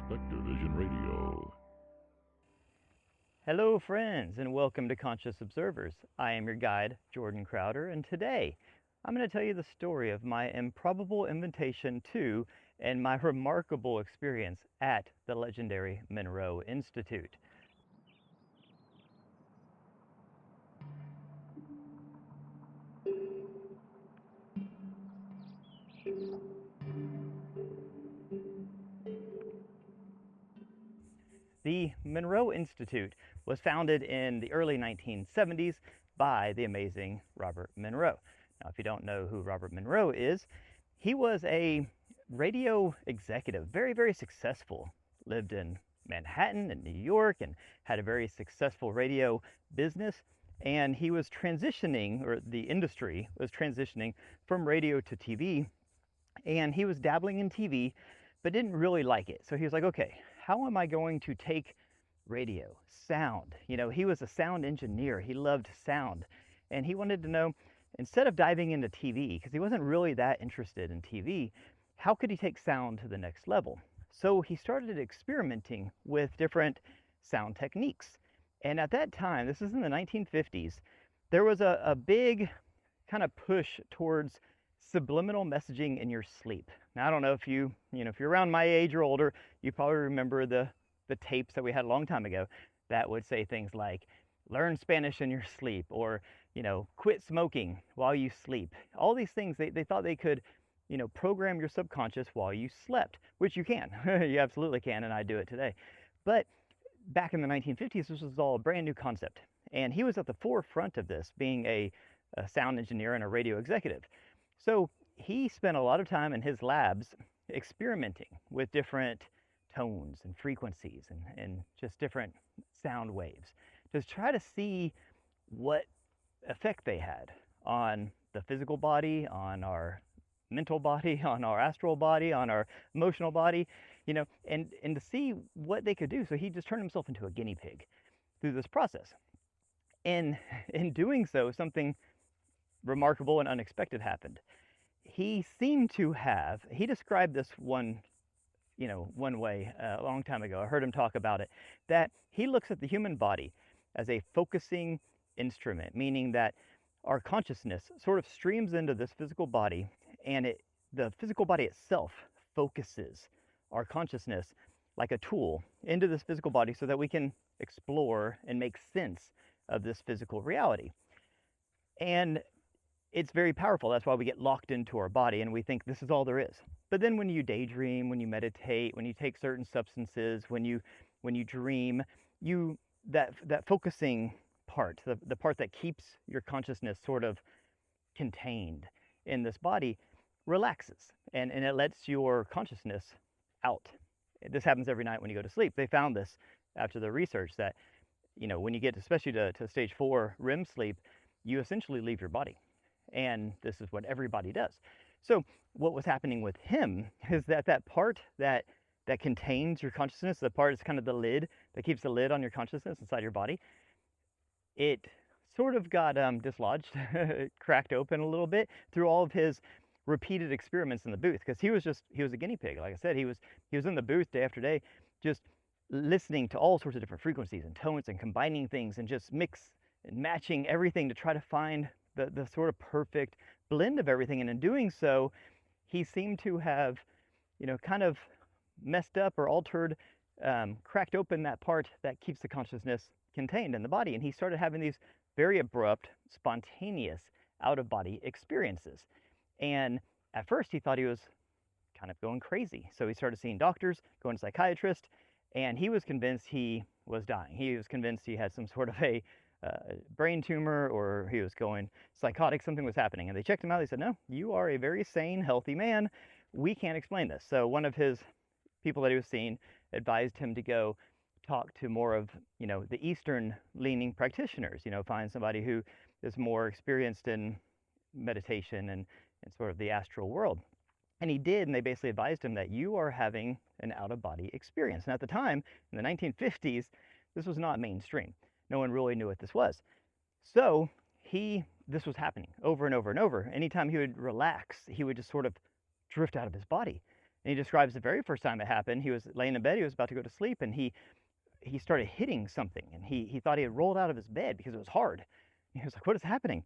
Spectrovision Radio. Hello, friends, and welcome to Conscious Observers. I am your guide, Jordan Crowder, and today I'm going to tell you the story of my improbable invitation to and my remarkable experience at the legendary Monroe Institute. The Monroe Institute was founded in the early 1970s by the amazing Robert Monroe. Now, if you don't know who Robert Monroe is, he was a radio executive, very, very successful, lived in Manhattan and New York and had a very successful radio business. And he was transitioning, or the industry was transitioning from radio to TV. And he was dabbling in TV, but didn't really like it. So he was like, okay, how am I going to take radio, sound? You know, he was a sound engineer. He loved sound. And he wanted to know, instead of diving into TV, because he wasn't really that interested in TV, how could he take sound to the next level? So he started experimenting with different sound techniques. And at that time, this is in the 1950s, there was a big kind of push towards subliminal messaging in your sleep. Now, I don't know if if you're around my age or older, you probably remember the tapes that we had a long time ago that would say things like, learn Spanish in your sleep, or, quit smoking while you sleep. All these things, they thought they could, program your subconscious while you slept, which you can. You absolutely can, and I do it today. But back in the 1950s, this was all a brand new concept. And he was at the forefront of this, being a sound engineer and a radio executive. So he spent a lot of time in his labs experimenting with different tones and frequencies and just different sound waves to try to see what effect they had on the physical body, on our mental body, on our astral body, on our emotional body, and to see what they could do. So he just turned himself into a guinea pig through this process. And in doing so, something remarkable and unexpected happened. He described this one way a long time ago. I heard him talk about it, that he looks at the human body as a focusing instrument, meaning that our consciousness sort of streams into this physical body, and the physical body itself focuses our consciousness like a tool into this physical body so that we can explore and make sense of this physical reality. And it's very powerful. That's why we get locked into our body and we think this is all there is. But then when you daydream, when you meditate, when you take certain substances, when you dream, that focusing part, the part that keeps your consciousness sort of contained in this body, relaxes and it lets your consciousness out. This happens every night when you go to sleep. They found this after the research that, when you get especially to stage 4 REM sleep, you essentially leave your body. And this is what everybody does. So what was happening with him is that part that contains your consciousness, the part is kind of the lid that keeps the lid on your consciousness inside your body, it sort of got dislodged, cracked open a little bit through all of his repeated experiments in the booth, because he was a guinea pig. Like I said, he was in the booth day after day, just listening to all sorts of different frequencies and tones and combining things and just mix and matching everything to try to find the sort of perfect blend of everything. And in doing so, he seemed to have, kind of messed up or altered, cracked open that part that keeps the consciousness contained in the body. And he started having these very abrupt, spontaneous, out-of-body experiences. And at first he thought he was kind of going crazy. So he started seeing doctors, going to psychiatrists, and he was convinced he was dying. He was convinced he had some sort of a brain tumor, or he was going psychotic, something was happening. And they checked him out. They said, no, you are a very sane, healthy man. We can't explain this. So one of his people that he was seeing advised him to go talk to more of, the Eastern leaning practitioners, find somebody who is more experienced in meditation and sort of the astral world. And he did, and they basically advised him that you are having an out-of-body experience. And at the time, in the 1950s, this was not mainstream. No one really knew what this was. So this was happening over and over and over. Anytime he would relax, he would just sort of drift out of his body. And he describes the very first time it happened. He was laying in bed, he was about to go to sleep, and he started hitting something, and he thought he had rolled out of his bed because it was hard. He was like, "What is happening?"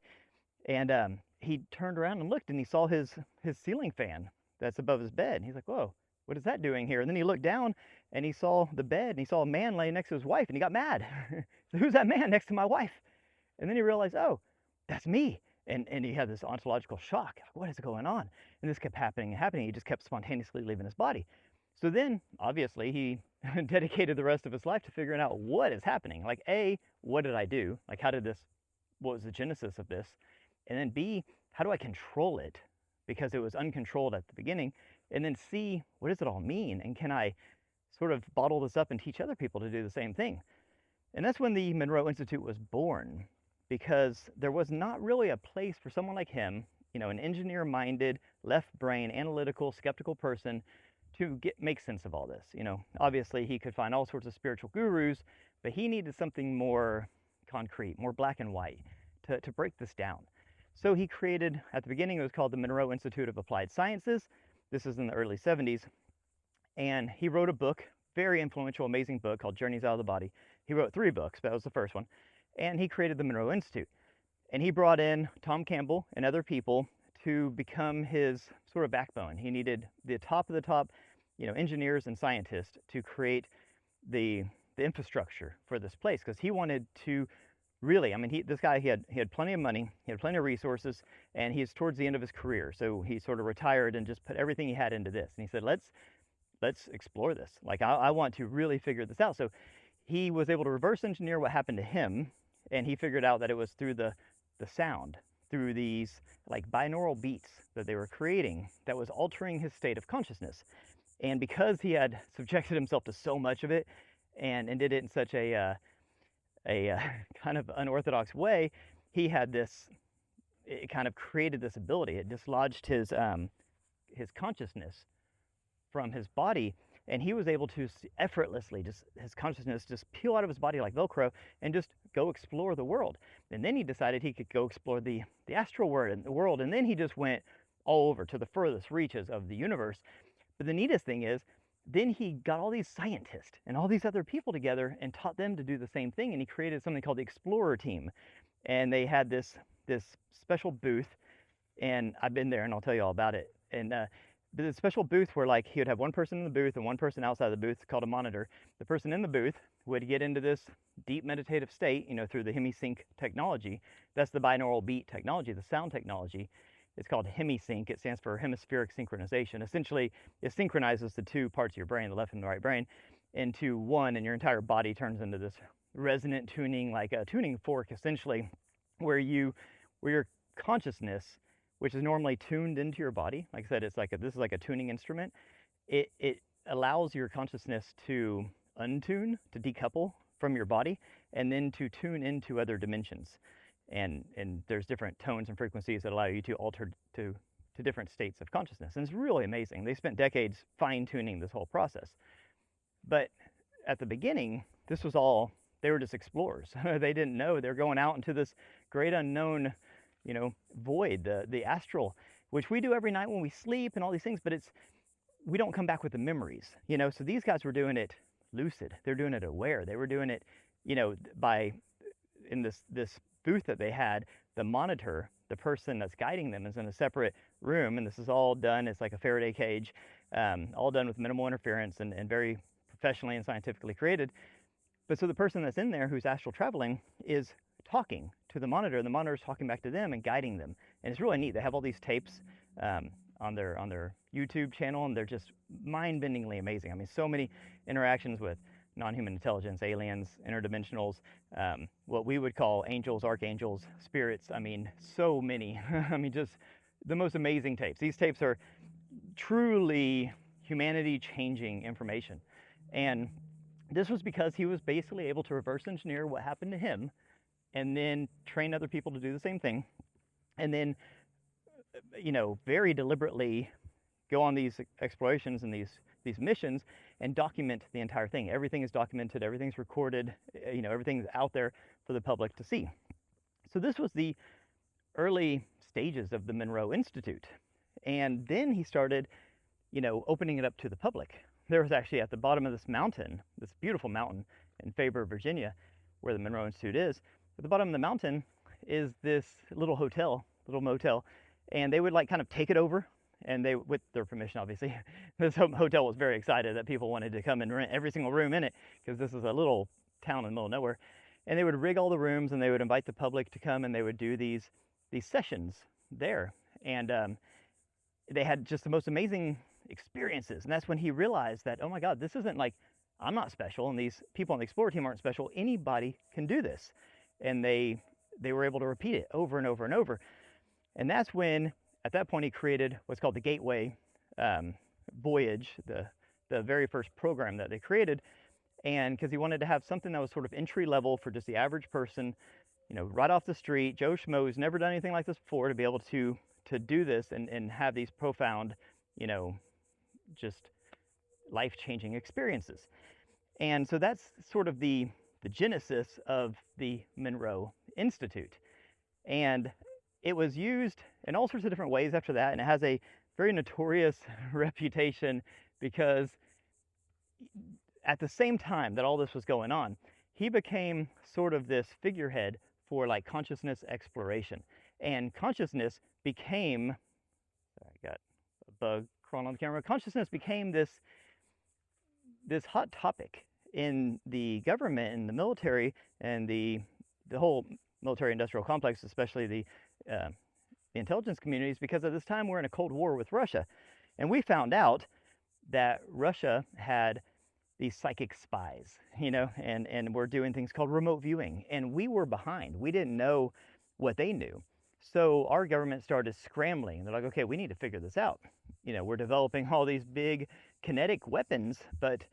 And he turned around and looked, and he saw his ceiling fan that's above his bed. And he's like, "Whoa, what is that doing here?" And then he looked down, and he saw the bed, and he saw a man laying next to his wife, and he got mad. So, who's that man next to my wife? And then he realized, oh, that's me. And he had this ontological shock. What is going on? And this kept happening and happening. He just kept spontaneously leaving his body. So then, obviously, he dedicated the rest of his life to figuring out what is happening. Like, A, what did I do? Like, what was the genesis of this? And then B, how do I control it? Because it was uncontrolled at the beginning. And then C, what does it all mean? And can I sort of bottle this up and teach other people to do the same thing? And that's when the Monroe Institute was born, because there was not really a place for someone like him, an engineer-minded, left-brain, analytical, skeptical person to make sense of all this. Obviously he could find all sorts of spiritual gurus, but he needed something more concrete, more black and white to break this down. So he created, at the beginning, it was called the Monroe Institute of Applied Sciences. This is in the early 70s. And he wrote a book, very influential, amazing book called Journeys Out of the Body. He wrote 3 books, but that was the first one. And he created the Monroe Institute. And he brought in Tom Campbell and other people to become his sort of backbone. He needed the top of the top, engineers and scientists to create the infrastructure for this place, because he wanted to really, this guy, he had plenty of money, he had plenty of resources, and he's towards the end of his career. So he sort of retired and just put everything he had into this. And he said, let's explore this. Like, I want to really figure this out. So he was able to reverse engineer what happened to him, and he figured out that it was through the sound, through these like binaural beats that they were creating that was altering his state of consciousness. And because he had subjected himself to so much of it and did it in such a kind of unorthodox way, he had this, it kind of created this ability. It dislodged his consciousness from his body, and he was able to effortlessly, just his consciousness just peel out of his body like Velcro and just go explore the world. And then he decided he could go explore the astral world, and then he just went all over to the furthest reaches of the universe. But the neatest thing is, then he got all these scientists and all these other people together and taught them to do the same thing, and he created something called the Explorer Team. And they had this special booth, and I've been there and I'll tell you all about it. And the special booth where, like, he would have one person in the booth and one person outside the booth called a monitor. The person in the booth would get into this deep meditative state, through the Hemi-Sync technology. That's the binaural beat technology, the sound technology. It's called Hemi-Sync. It stands for hemispheric synchronization. Essentially, it synchronizes the 2 parts of your brain, the left and the right brain, into one, and your entire body turns into this resonant tuning, like a tuning fork, essentially, where your consciousness, which is normally tuned into your body, like I said, this is like a tuning instrument. It allows your consciousness to untune, to decouple from your body, and then to tune into other dimensions. And there's different tones and frequencies that allow you to alter to different states of consciousness. And it's really amazing. They spent decades fine-tuning this whole process. But at the beginning, this was all, they were just explorers. They didn't know. They're going out into this great unknown, void, the astral, which we do every night when we sleep and all these things, but we don't come back with the memories, So these guys were doing it lucid. They're doing it aware. They were doing it, in this booth that they had, the monitor, the person that's guiding them, is in a separate room, and this is all done, it's like a Faraday cage, all done with minimal interference and very professionally and scientifically created. But so the person that's in there who's astral traveling is talking to the monitor, and the monitor is talking back to them and guiding them. And it's really neat. They have all these tapes on their YouTube channel, and they're just mind-bendingly amazing. So many interactions with non-human intelligence, aliens, interdimensionals, what we would call angels, archangels, spirits. So many. Just the most amazing tapes. These tapes are truly humanity-changing information. And this was because he was basically able to reverse engineer what happened to him and then train other people to do the same thing. And then, very deliberately go on these explorations and these missions and document the entire thing. Everything is documented, everything's recorded, everything's out there for the public to see. So this was the early stages of the Monroe Institute. And then he started opening it up to the public. There was actually at the bottom of this mountain, this beautiful mountain in Faber, Virginia, where the Monroe Institute is. At the bottom of the mountain is this little hotel, little motel, and they would like kind of take it over, and they, with their permission, obviously. This hotel was very excited that people wanted to come and rent every single room in it, because this is a little town in the middle of nowhere. And they would rig all the rooms, and they would invite the public to come, and they would do these sessions there. And they had just the most amazing experiences. And that's when he realized that, oh my God, this isn't like, I'm not special, and these people on the Explorer team aren't special. Anybody can do this. And they were able to repeat it over and over and over. And that's when, at that point, he created what's called the Gateway Voyage, the very first program that they created. And because he wanted to have something that was sort of entry level for just the average person, right off the street, Joe Schmo, who's never done anything like this before, to be able to do this and have these profound, just life-changing experiences. And so that's sort of the genesis of the Monroe Institute. And it was used in all sorts of different ways after that, and it has a very notorious reputation because at the same time that all this was going on, he became sort of this figurehead for like consciousness exploration. And consciousness became, I got a bug crawling on the camera, consciousness became this hot topic in the government and the military and the whole military industrial complex, especially the intelligence communities, because at this time we're in a Cold War with Russia. And we found out that Russia had these psychic spies, and we're doing things called remote viewing. And we were behind. We didn't know what they knew. So our government started scrambling. They're like, okay, we need to figure this out. We're developing all these big kinetic weapons, but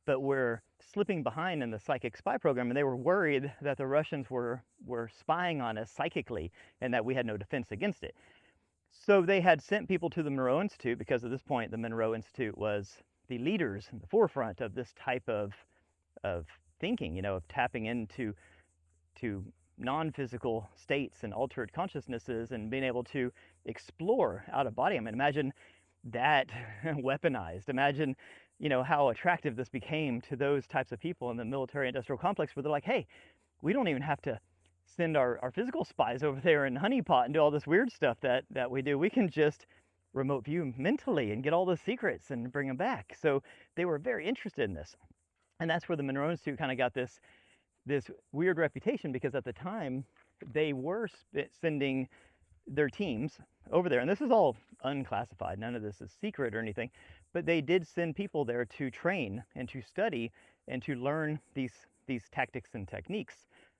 we're slipping behind in the psychic spy program. And they were worried that the Russians were spying on us psychically and that we had no defense against it. So they had sent people to the Monroe Institute, because at this point the Monroe Institute was the leaders in the forefront of this type of thinking, of tapping into non-physical states and altered consciousnesses and being able to explore out of body. I mean, imagine that weaponized. Imagine, how attractive this became to those types of people in the military industrial complex, where they're like, hey, we don't even have to send our physical spies over there and honeypot and do all this weird stuff that we do. We can just remote view mentally and get all the secrets and bring them back. So they were very interested in this. And that's where the Monroe Institute kind of got this weird reputation, because at the time they were sending their teams over there. And this is all unclassified. None of this is secret or anything. But they did send people there to train and to study and to learn these tactics and techniques,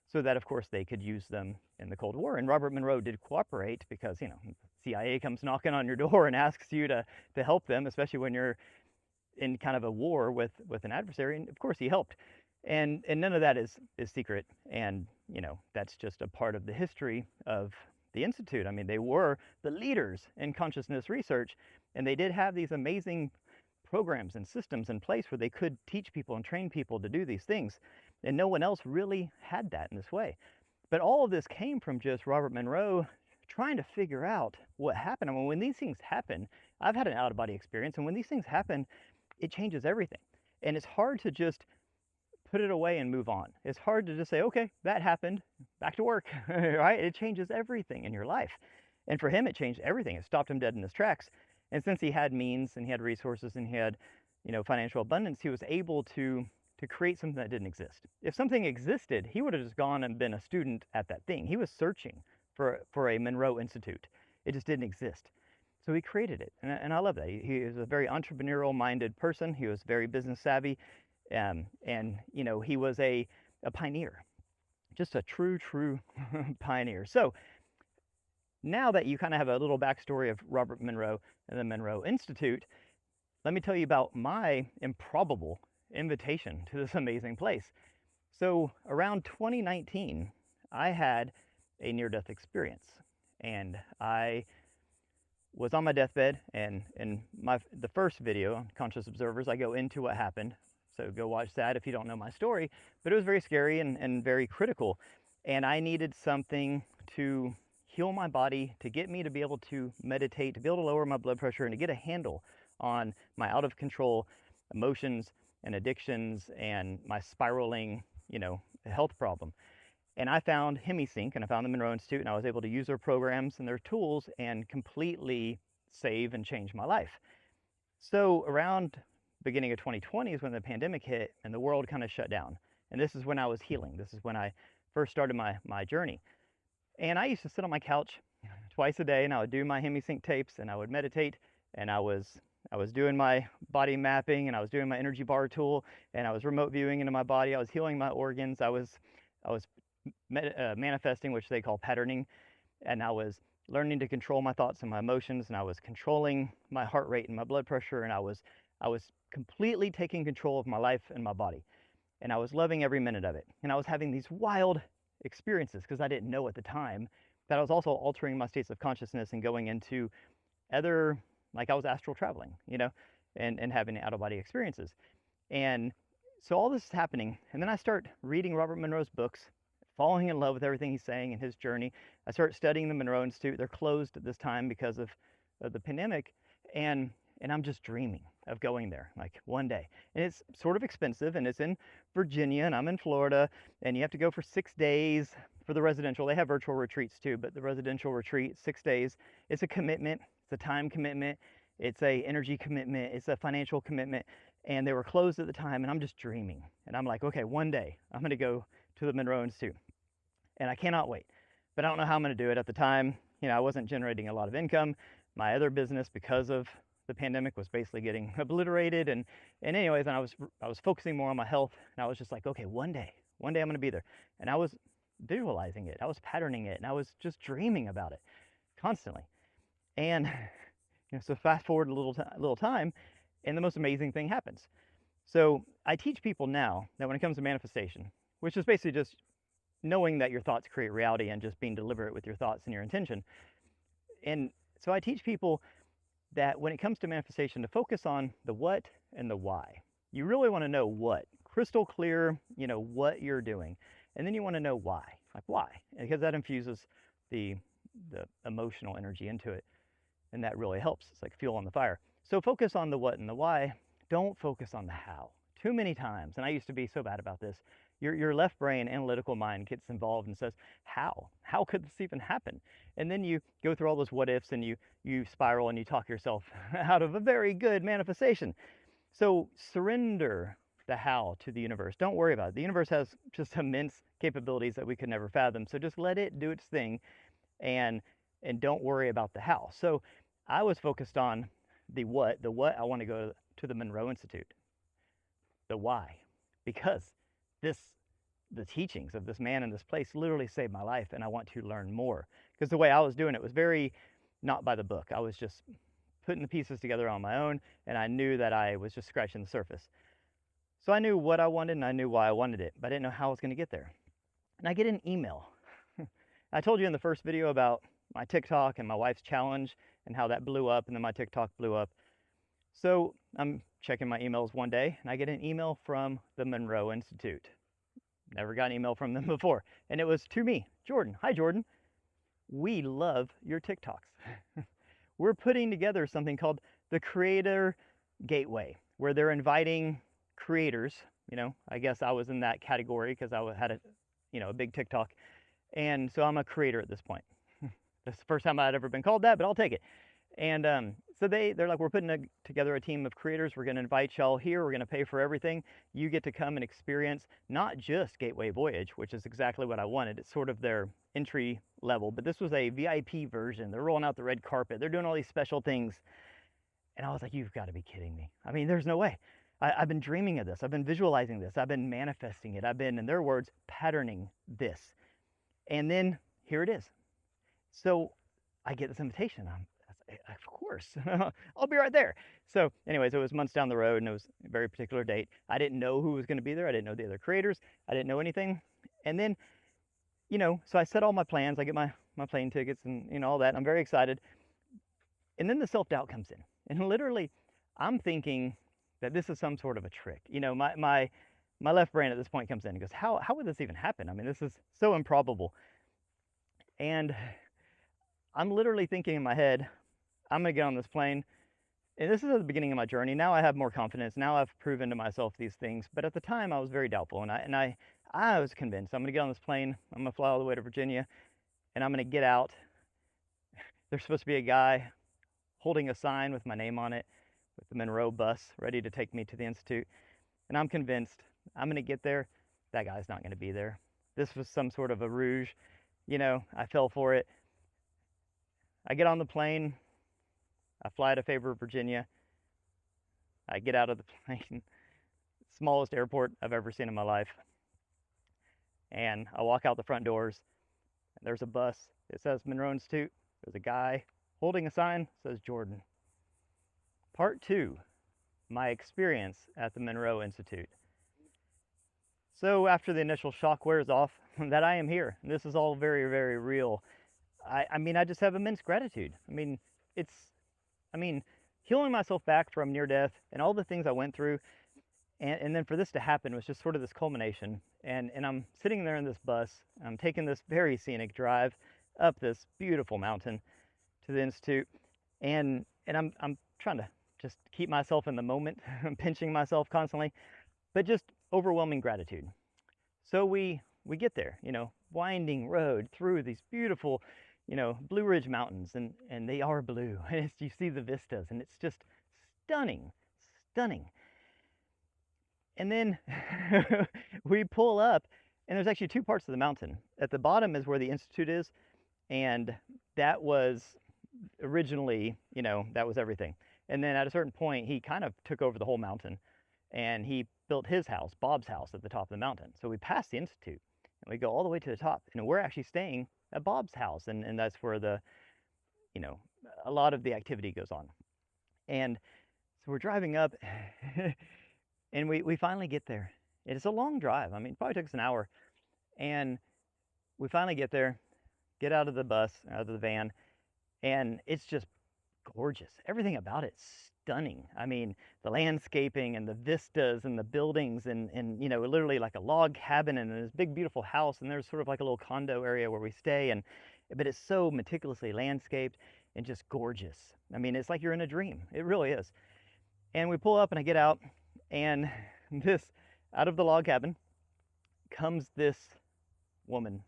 so that, of course, they could use them in the Cold War. And Robert Monroe did cooperate, because, CIA comes knocking on your door and asks you to help them, especially when you're in kind of a war with an adversary. And of course he helped. And none of that is secret. And, that's just a part of the history of the Institute. I mean, they were the leaders in consciousness research, and they did have these amazing programs and systems in place where they could teach people and train people to do these things. And no one else really had that in this way. But all of this came from just Robert Monroe trying to figure out what happened. I mean, when these things happen, I've had an out-of-body experience, and when these things happen, it changes everything. And it's hard to just put it away and move on. It's hard to just say, okay, that happened, back to work, right? It changes everything in your life. And for him, it changed everything. It stopped him dead in his tracks. And since he had means and he had resources and he had, financial abundance, he was able to create something that didn't exist. If something existed, he would have just gone and been a student at that thing. He was searching for a Monroe Institute. It just didn't exist. So he created it. And I love that. He was a very entrepreneurial-minded person. He was very business savvy. And he was a pioneer. Just a true pioneer. So now that you kind of have a little backstory of Robert Monroe and the Monroe Institute, let me tell you about my improbable invitation to this amazing place. So around 2019, I had a near-death experience, and I was on my deathbed, and in the first video on Conscious Observers, I go into what happened. So go watch that if you don't know my story. But it was very scary and very critical, and I needed something to heal my body, to get me to be able to meditate, to be able to lower my blood pressure, and to get a handle on my out of control emotions and addictions and my spiraling, health problem. And I found Hemi-Sync, and I found the Monroe Institute, and I was able to use their programs and their tools and completely save and change my life. So around beginning of 2020 is when the pandemic hit and the world kind of shut down. And this is when I was healing. This is when I first started my journey. And I used to sit on my couch twice a day, and I would do my Hemi-Sync tapes, and I would meditate, and I was doing my body mapping, and I was doing my energy bar tool, and I was remote viewing into my body. I was healing my organs. I was manifesting, which they call patterning, and I was learning to control my thoughts and my emotions, and I was controlling my heart rate and my blood pressure, and I was completely taking control of my life and my body, and I was loving every minute of it. And I was having these wild experiences because I didn't know at the time that I was also altering my states of consciousness and going into other, like I was astral traveling, and having out-of-body experiences. And so all this is happening, and then I start reading Robert Monroe's books, falling in love with everything he's saying in his journey. I start studying the Monroe Institute. They're closed at this time because of the pandemic, and I'm just dreaming of going there, like one day. And it's sort of expensive, and it's in Virginia, and I'm in Florida, and you have to go for 6 days for the residential. They have virtual retreats too, but the residential retreat, 6 days, it's a commitment. It's a time commitment. It's a energy commitment. It's a financial commitment. And they were closed at the time, and I'm just dreaming. And I'm like, okay, one day I'm going to go to the Monroe Institute, and I cannot wait. But I don't know how I'm going to do it. At the time, I wasn't generating a lot of income. My other business, because of the pandemic, was basically getting obliterated. And anyways, and I was focusing more on my health, and I was just like, okay, one day I'm going to be there. And I was visualizing it. I was patterning it, and I was just dreaming about it constantly. And so fast forward a little time, and the most amazing thing happens. So I teach people now that when it comes to manifestation, which is basically just knowing that your thoughts create reality and just being deliberate with your thoughts and your intention. And so I teach people that when it comes to manifestation, to focus on the what and the why. You really want to know what, crystal clear, what you're doing. And then you want to know why, like why, because that infuses the emotional energy into it. And that really helps. It's like fuel on the fire. So focus on the what and the why. Don't focus on the how. Too many times, and I used to be so bad about this, your left brain analytical mind gets involved and says, how could this even happen? And then you go through all those what ifs, and you spiral and you talk yourself out of a very good manifestation. So surrender the how to the universe. Don't worry about it. The universe has just immense capabilities that we could never fathom. So just let it do its thing, and don't worry about the how. So I was focused on the what. I want to go to the Monroe Institute. The why, because the teachings of this man in this place literally saved my life, and I want to learn more. Because the way I was doing it was very not by the book. I was just putting the pieces together on my own, and I knew that I was just scratching the surface. So I knew what I wanted, and I knew why I wanted it, but I didn't know how I was going to get there. And I get an email. I told you in the first video about my TikTok and my wife's challenge and how that blew up, and then my TikTok blew up. So I'm checking my emails one day, and I get an email from the Monroe Institute. Never got an email from them before. And it was to me, Jordan. Hi, Jordan. We love your TikToks. We're putting together something called the Creator Gateway, where they're inviting creators. I guess I was in that category because I had a big TikTok. And so I'm a creator at this point. That's the first time I'd ever been called that, but I'll take it. And so they're like, we're putting together a team of creators. We're going to invite y'all here. We're going to pay for everything. You get to come and experience not just Gateway Voyage, which is exactly what I wanted. It's sort of their entry level, but this was a VIP version. They're rolling out the red carpet. They're doing all these special things. And I was like, you've got to be kidding me. I mean, there's no way. I've been dreaming of this. I've been visualizing this. I've been manifesting it. I've been, in their words, patterning this. And then here it is. So I get this invitation. Of course, I'll be right there. So anyways, it was months down the road, and it was a very particular date. I didn't know who was going to be there. I didn't know the other creators. I didn't know anything. And then, so I set all my plans. I get my plane tickets and all that. I'm very excited. And then the self-doubt comes in. And literally, I'm thinking that this is some sort of a trick. My left brain at this point comes in and goes, how would this even happen? I mean, this is so improbable. And I'm literally thinking in my head, I'm going to get on this plane, And this is at the beginning of my journey. Now I have more confidence. Now I've proven to myself these things. But at the time, I was very doubtful, and I was convinced I'm going to get on this plane. I'm going to fly all the way to Virginia, and I'm going to get out. There's supposed to be a guy holding a sign with my name on it, with the Monroe bus ready to take me to the Institute. And I'm convinced I'm going to get there. That guy's not going to be there. This was some sort of a ruse. You know, I fell for it. I get on the plane. I fly to Fayetteville, Virginia. I get out of the plane, smallest airport I've ever seen in my life. And I walk out the front doors. And there's a bus. It says Monroe Institute. There's a guy holding a sign that says Jordan. Part 2, my experience at the Monroe Institute. So after the initial shock wears off, that I am here. And this is all very, very real. I mean, I just have immense gratitude. I mean, healing myself back from near death and all the things I went through, and then for this to happen was just sort of this culmination. And I'm sitting there in this bus. I'm taking this very scenic drive up this beautiful mountain to the Institute, and I'm trying to just keep myself in the moment. I'm pinching myself constantly, but just overwhelming gratitude. So we get there, you know, winding road through these beautiful, you know, Blue Ridge Mountains, and they are blue, and you see the vistas, and it's just stunning, stunning. And then we pull up, and there's actually 2 parts of the mountain. At the bottom is where the Institute is, and that was originally, you know, that was everything. And then at a certain point, he kind of took over the whole mountain, and he built his house, Bob's house, at the top of the mountain. So we pass the Institute, and we go all the way to the top, and we're actually staying at Bob's house, and that's where the, you know, a lot of the activity goes on. And so we're driving up, and we finally get there. It's a long drive. I mean, it probably took us an hour. And we finally get there, get out of the bus, out of the van, and it's just gorgeous. Everything about it's stunning. I mean, the landscaping and the vistas and the buildings and you know, literally like a log cabin and this big beautiful house, and there's sort of like a little condo area where we stay, but it's so meticulously landscaped and just gorgeous. I mean, it's like you're in a dream. It really is. And we pull up and I get out, and out of the log cabin comes this woman,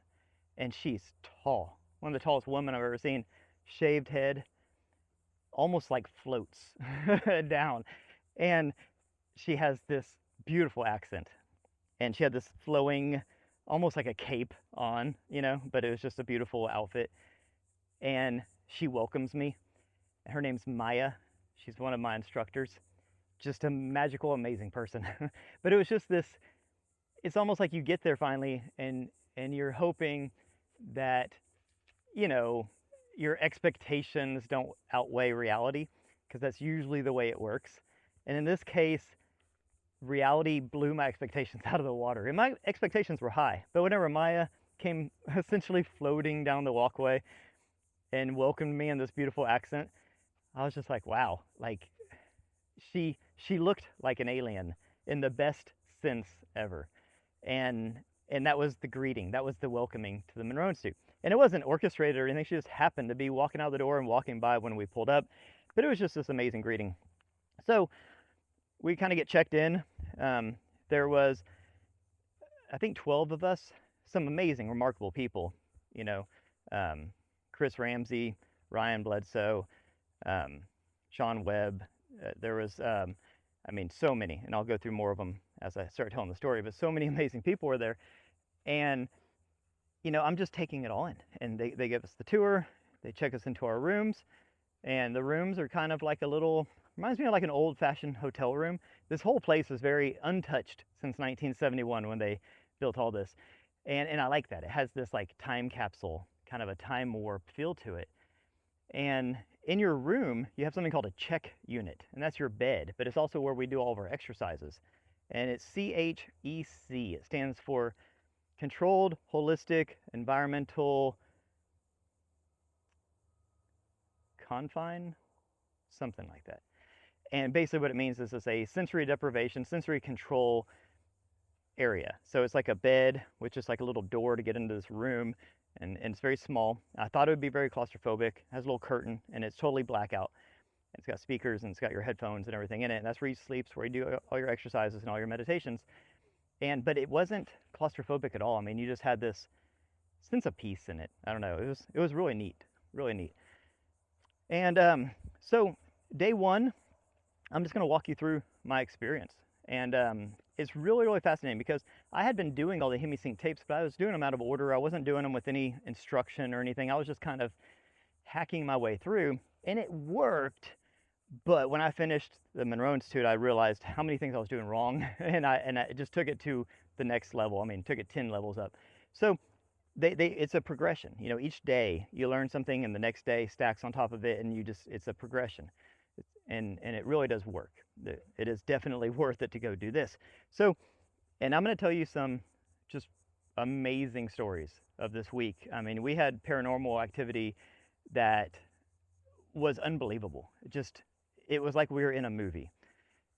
and she's tall, one of the tallest women I've ever seen. Shaved head, almost like floats down, and she has this beautiful accent, and she had this flowing, almost like a cape on, you know, but it was just a beautiful outfit. And she welcomes me. Her name's Maya. She's one of my instructors. Just a magical, amazing person. But it was just this, it's almost like you get there finally, and you're hoping that, you know, your expectations don't outweigh reality, because that's usually the way it works. And in this case, reality blew my expectations out of the water. And my expectations were high, but whenever Maya came essentially floating down the walkway and welcomed me in this beautiful accent, I was just like, wow, like she looked like an alien in the best sense ever. And that was the greeting, that was the welcoming to the Monroe Institute. And it wasn't orchestrated or anything. She just happened to be walking out the door and walking by when we pulled up. But it was just this amazing greeting. So we kind of get checked in. There was, I think, 12 of us, some amazing, remarkable people. You know, Chris Ramsey, Ryan Bledsoe, Sean Webb. There was, I mean, so many. And I'll go through more of them as I start telling the story. But so many amazing people were there. And you know, I'm just taking it all in. And they give us the tour, they check us into our rooms, and the rooms are kind of like a little, reminds me of like an old-fashioned hotel room. This whole place is very untouched since 1971 when they built all this. And I like that. It has this like time capsule, kind of a time warp feel to it. And in your room, you have something called a check unit, and that's your bed, but it's also where we do all of our exercises. And it's CHEC. It stands for Controlled Holistic Environmental Confine, something like that. And basically what it means is it's a sensory deprivation, sensory control area. So it's like a bed with just like a little door to get into this room, and it's very small. I thought it would be very claustrophobic. It has a little curtain, and it's totally blackout. It's got speakers and it's got your headphones and everything in it. And that's where you sleep, it's where you do all your exercises and all your meditations. But it wasn't claustrophobic at all. I mean, you just had this sense of peace in it. I don't know. It was really neat, really neat. And so day one, I'm just going to walk you through my experience. And it's really, really fascinating because I had been doing all the Hemi-Sync tapes, but I was doing them out of order. I wasn't doing them with any instruction or anything. I was just kind of hacking my way through, and it worked. But when I finished the Monroe Institute, I realized how many things I was doing wrong, and I just took it to the next level. I mean, took it 10 levels up. So it's a progression. You know, each day you learn something, and the next day stacks on top of it, and it's a progression. And it really does work. It is definitely worth it to go do this. So, and I'm going to tell you some just amazing stories of this week. I mean, we had paranormal activity that was unbelievable. It was like we were in a movie.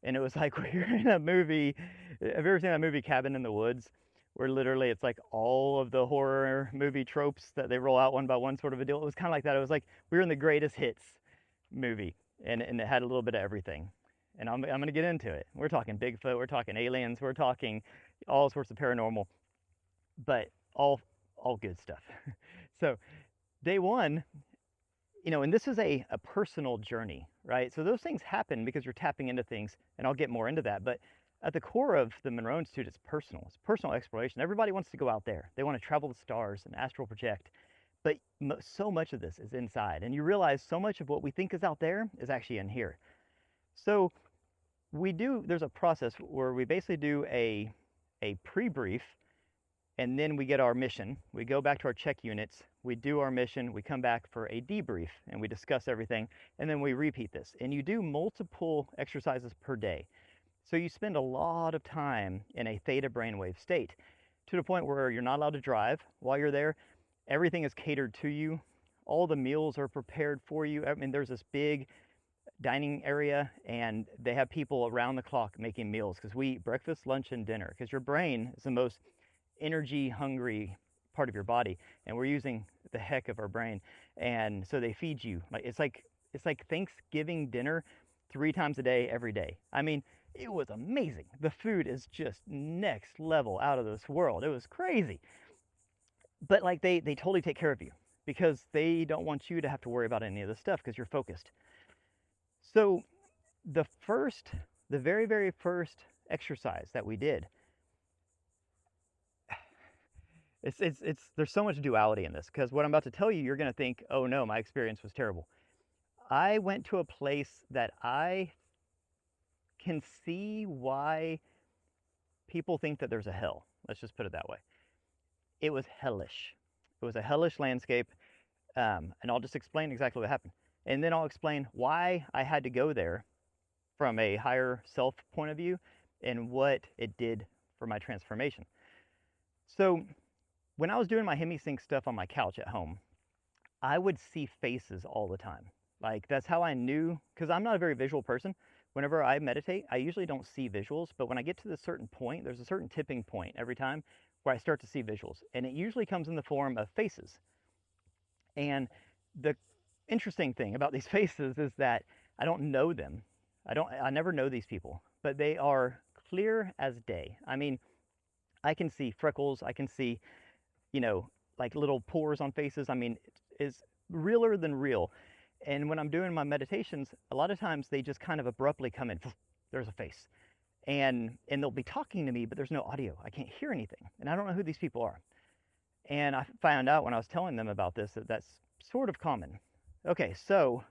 And it was like we were in a movie. Have you ever seen that movie Cabin in the Woods? Where literally it's like all of the horror movie tropes that they roll out one by one, sort of a deal. It was kind of like that. It was like we were in the greatest hits movie, and it had a little bit of everything. And I'm going to get into it. We're talking Bigfoot, we're talking aliens, we're talking all sorts of paranormal, but all good stuff. So day one, you know, and this is a personal journey, right? So those things happen because you're tapping into things, and I'll get more into that. But at the core of the Monroe Institute, it's personal. It's personal exploration. Everybody wants to go out there. They want to travel the stars and astral project. But so much of this is inside. And you realize so much of what we think is out there is actually in here. So there's a process where we basically do a pre-brief, and then we get our mission. We go back to our check units, we do our mission, we come back for a debrief, and we discuss everything, and then we repeat this. And you do multiple exercises per day. So you spend a lot of time in a theta brainwave state, to the point where you're not allowed to drive while you're there. Everything is catered to you. All the meals are prepared for you. I mean, there's this big dining area, and they have people around the clock making meals, because we eat breakfast, lunch, and dinner, because your brain is the most energy hungry part of your body, and we're using the heck of our brain. And so they feed you it's like Thanksgiving dinner 3 times a day, every day. I mean, it was amazing. The food is just next level, out of this world. It was crazy. But like they totally take care of you, because they don't want you to have to worry about any of this stuff, because you're focused. So the very, very first exercise that we did, there's so much duality in this, because what I'm about to tell you, you're going to think, oh no, my experience was terrible. I went to a place that I can see why people think that there's a hell. Let's just put it that way. It was hellish. It was a hellish landscape, and I'll just explain exactly what happened. And then I'll explain why I had to go there from a higher self point of view, and what it did for my transformation. So when I was doing my Hemi-Sync stuff on my couch at home, I would see faces all the time. Like, that's how I knew, because I'm not a very visual person. Whenever I meditate, I usually don't see visuals, but when I get to this certain point, there's a certain tipping point every time where I start to see visuals, and it usually comes in the form of faces. And the interesting thing about these faces is that I don't know them. I never know these people, but they are clear as day. I mean, I can see freckles, I can see, you know, like little pores on faces. I mean, it's realer than real. And when I'm doing my meditations, a lot of times they just kind of abruptly come in. There's a face. And they'll be talking to me, but there's no audio. I can't hear anything. And I don't know who these people are. And I found out when I was telling them about this that that's sort of common. Okay, so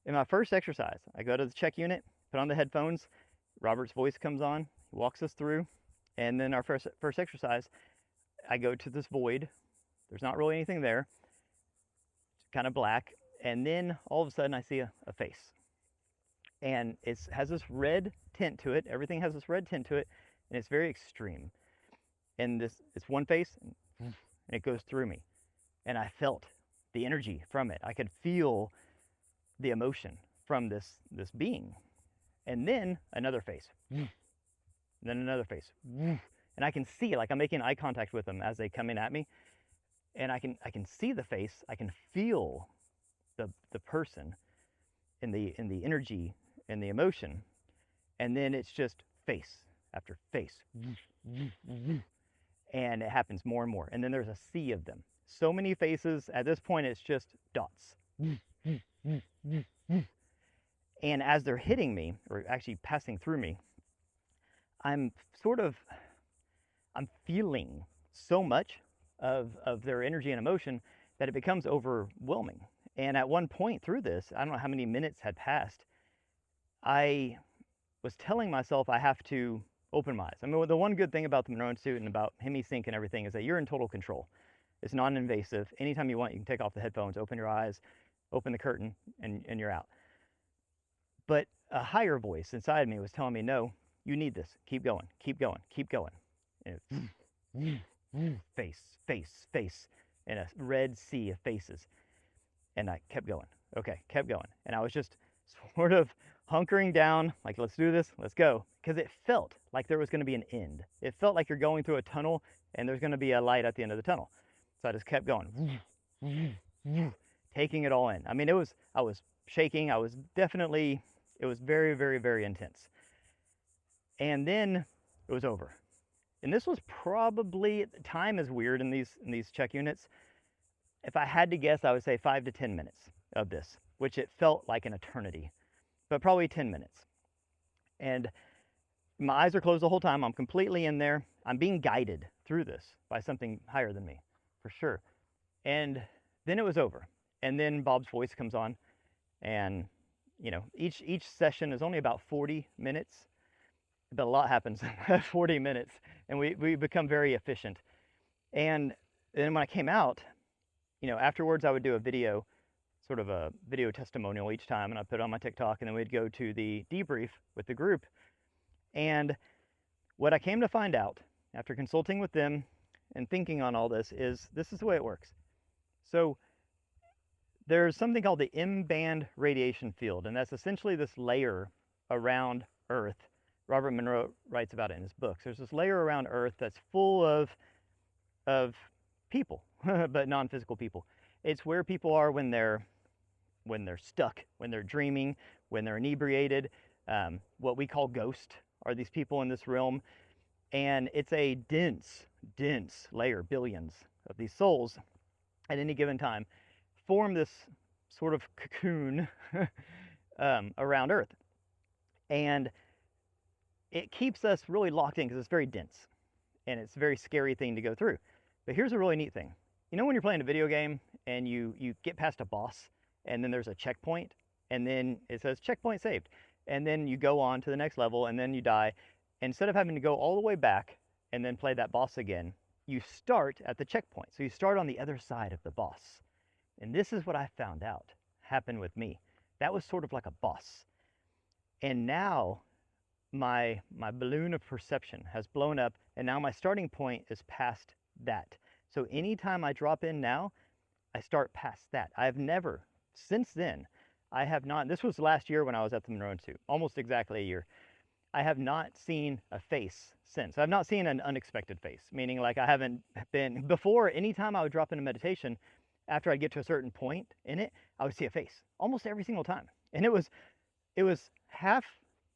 in my first exercise, I go to the check unit, put on the headphones, Robert's voice comes on, he walks us through, and then our first exercise, I go to this void. There's not really anything there. It's kind of black. And then all of a sudden I see a face. And it has this red tint to it. Everything has this red tint to it, and it's very extreme. And it's one face, and it goes through me. And I felt the energy from it. I could feel the emotion from this being. And then another face. And then another face. And I can see, like, I'm making eye contact with them as they come in at me. And I can see the face. I can feel the person. in the energy and the emotion, and then it's just face after face, and it happens more and more, and then there's a sea of them. So many faces at this point, it's just dots. And as they're hitting me, or actually passing through me, I'm feeling so much of their energy and emotion that it becomes overwhelming. And at one point through this, I don't know how many minutes had passed, I was telling myself I have to open my eyes. I mean, the one good thing about the Monroe Institute and about Hemi-Sync and everything is that you're in total control. It's non-invasive. Anytime you want, you can take off the headphones, open your eyes, open the curtain, and you're out. But a higher voice inside me was telling me, no, you need this. Keep going, keep going, keep going. And face, face, face, in a red sea of faces. And I kept going. Okay, kept going. And I was just sort of hunkering down, like, let's do this, let's go. Because it felt like there was going to be an end. It felt like you're going through a tunnel and there's going to be a light at the end of the tunnel. So I just kept going, taking it all in. I mean, I was shaking. It was very, very, very intense. And then it was over. And this was probably, time is weird in these check units. If I had to guess, I would say 5 to 10 minutes of this, which it felt like an eternity, but probably 10 minutes. And my eyes are closed the whole time. I'm completely in there. I'm being guided through this by something higher than me, for sure. And then it was over. And then Bob's voice comes on, and each session is only about 40 minutes, but a lot happens in 40 minutes, and we become very efficient. And then when I came out, afterwards I would do a video, sort of a video testimonial each time, and I put it on my TikTok, and then we'd go to the debrief with the group. And what I came to find out after consulting with them and thinking on all this is the way it works. So there's something called the M-band radiation field, and that's essentially this layer around Earth. Robert Monroe writes about it in his books. There's this layer around Earth that's full of people, but non-physical people. It's where people are when they're stuck, when they're dreaming, when they're inebriated. What we call ghost are these people in this realm. And it's a dense layer, billions of these souls at any given time form this sort of cocoon around Earth. And it keeps us really locked in because it's very dense and it's a very scary thing to go through. But here's a really neat thing. When you're playing a video game and you get past a boss and then there's a checkpoint and then it says checkpoint saved, and then you go on to the next level and then you die. Instead of having to go all the way back and then play that boss again, you start at the checkpoint. So you start on the other side of the boss. And this is what I found out happened with me. That was sort of like a boss. And now my balloon of perception has blown up, and now my starting point is past that. So anytime I drop in now, I start past that. I have never, since then, I have not, this was last year when I was at the Monroe Institute, almost exactly a year. I have not seen a face since. I've not seen an unexpected face, meaning like I haven't been, before, anytime I would drop into meditation, after I'd get to a certain point in it, I would see a face almost every single time. And it was half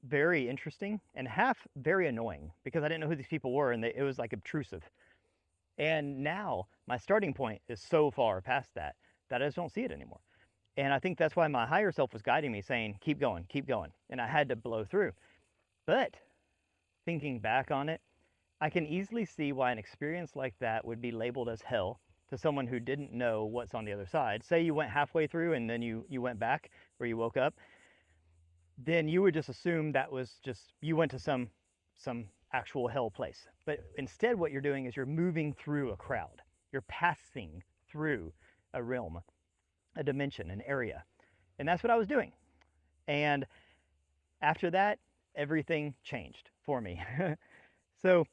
very interesting and half very annoying because I didn't know who these people were, and it was like obtrusive. And now my starting point is so far past that I just don't see it anymore. And I think that's why my higher self was guiding me, saying, keep going, and I had to blow through. But thinking back on it, I can easily see why an experience like that would be labeled as hell to someone who didn't know what's on the other side. Say you went halfway through and then you went back, or you woke up, then you would just assume that was just, you went to some actual hell place. But instead what you're doing is you're moving through a crowd. You're passing through a realm, a dimension, an area. And that's what I was doing. And after that, everything changed for me. So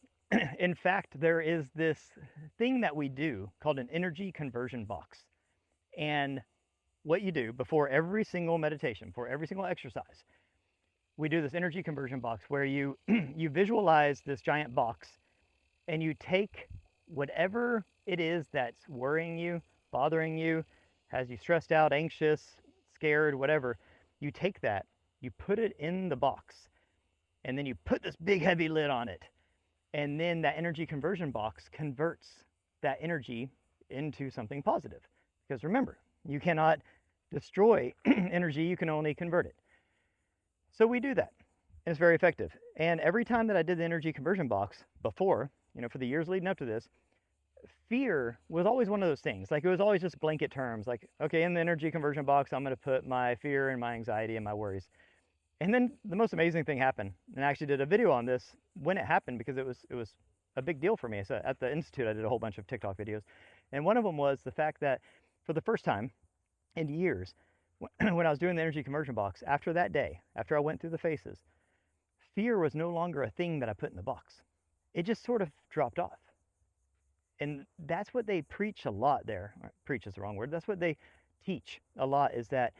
in fact, there is this thing that we do called an energy conversion box. And what you do before every single meditation, before every single exercise, we do this energy conversion box where you you visualize this giant box, and you take whatever it is that's worrying you, bothering you, has you stressed out, anxious, scared, whatever. you take that, you put it in the box, and then you put this big heavy lid on it. And then that energy conversion box converts that energy into something positive. Because remember, you cannot destroy energy, you can only convert it. So we do that. And it's very effective. And every time that I did the energy conversion box before, for the years leading up to this, fear was always one of those things. Like, it was always just blanket terms. Like, okay, in the energy conversion box, I'm going to put my fear and my anxiety and my worries. And then the most amazing thing happened. And I actually did a video on this when it happened, because it was a big deal for me. So at the Institute, I did a whole bunch of TikTok videos. And one of them was the fact that for the first time in years, when I was doing the energy conversion box, after that day, after I went through the phases, fear was no longer a thing that I put in the box. It just sort of dropped off. And that's what they preach a lot there. Preach is the wrong word. That's what they teach a lot, is that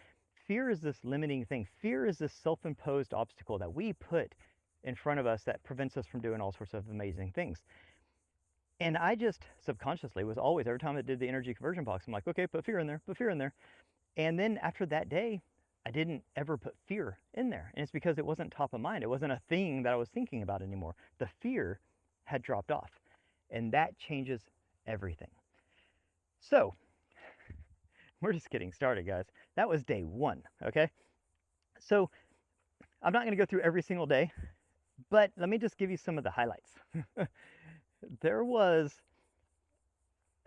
fear is this limiting thing. Fear is this self-imposed obstacle that we put in front of us that prevents us from doing all sorts of amazing things. And I just subconsciously was always, every time I did the energy conversion box, I'm like, okay, put fear in there, put fear in there. And then after that day, I didn't ever put fear in there. And it's because it wasn't top of mind. It wasn't a thing that I was thinking about anymore. The fear had dropped off. And that changes everything. So we're just getting started, guys. That was day one, okay? So I'm not going to go through every single day, but let me just give you some of the highlights. There was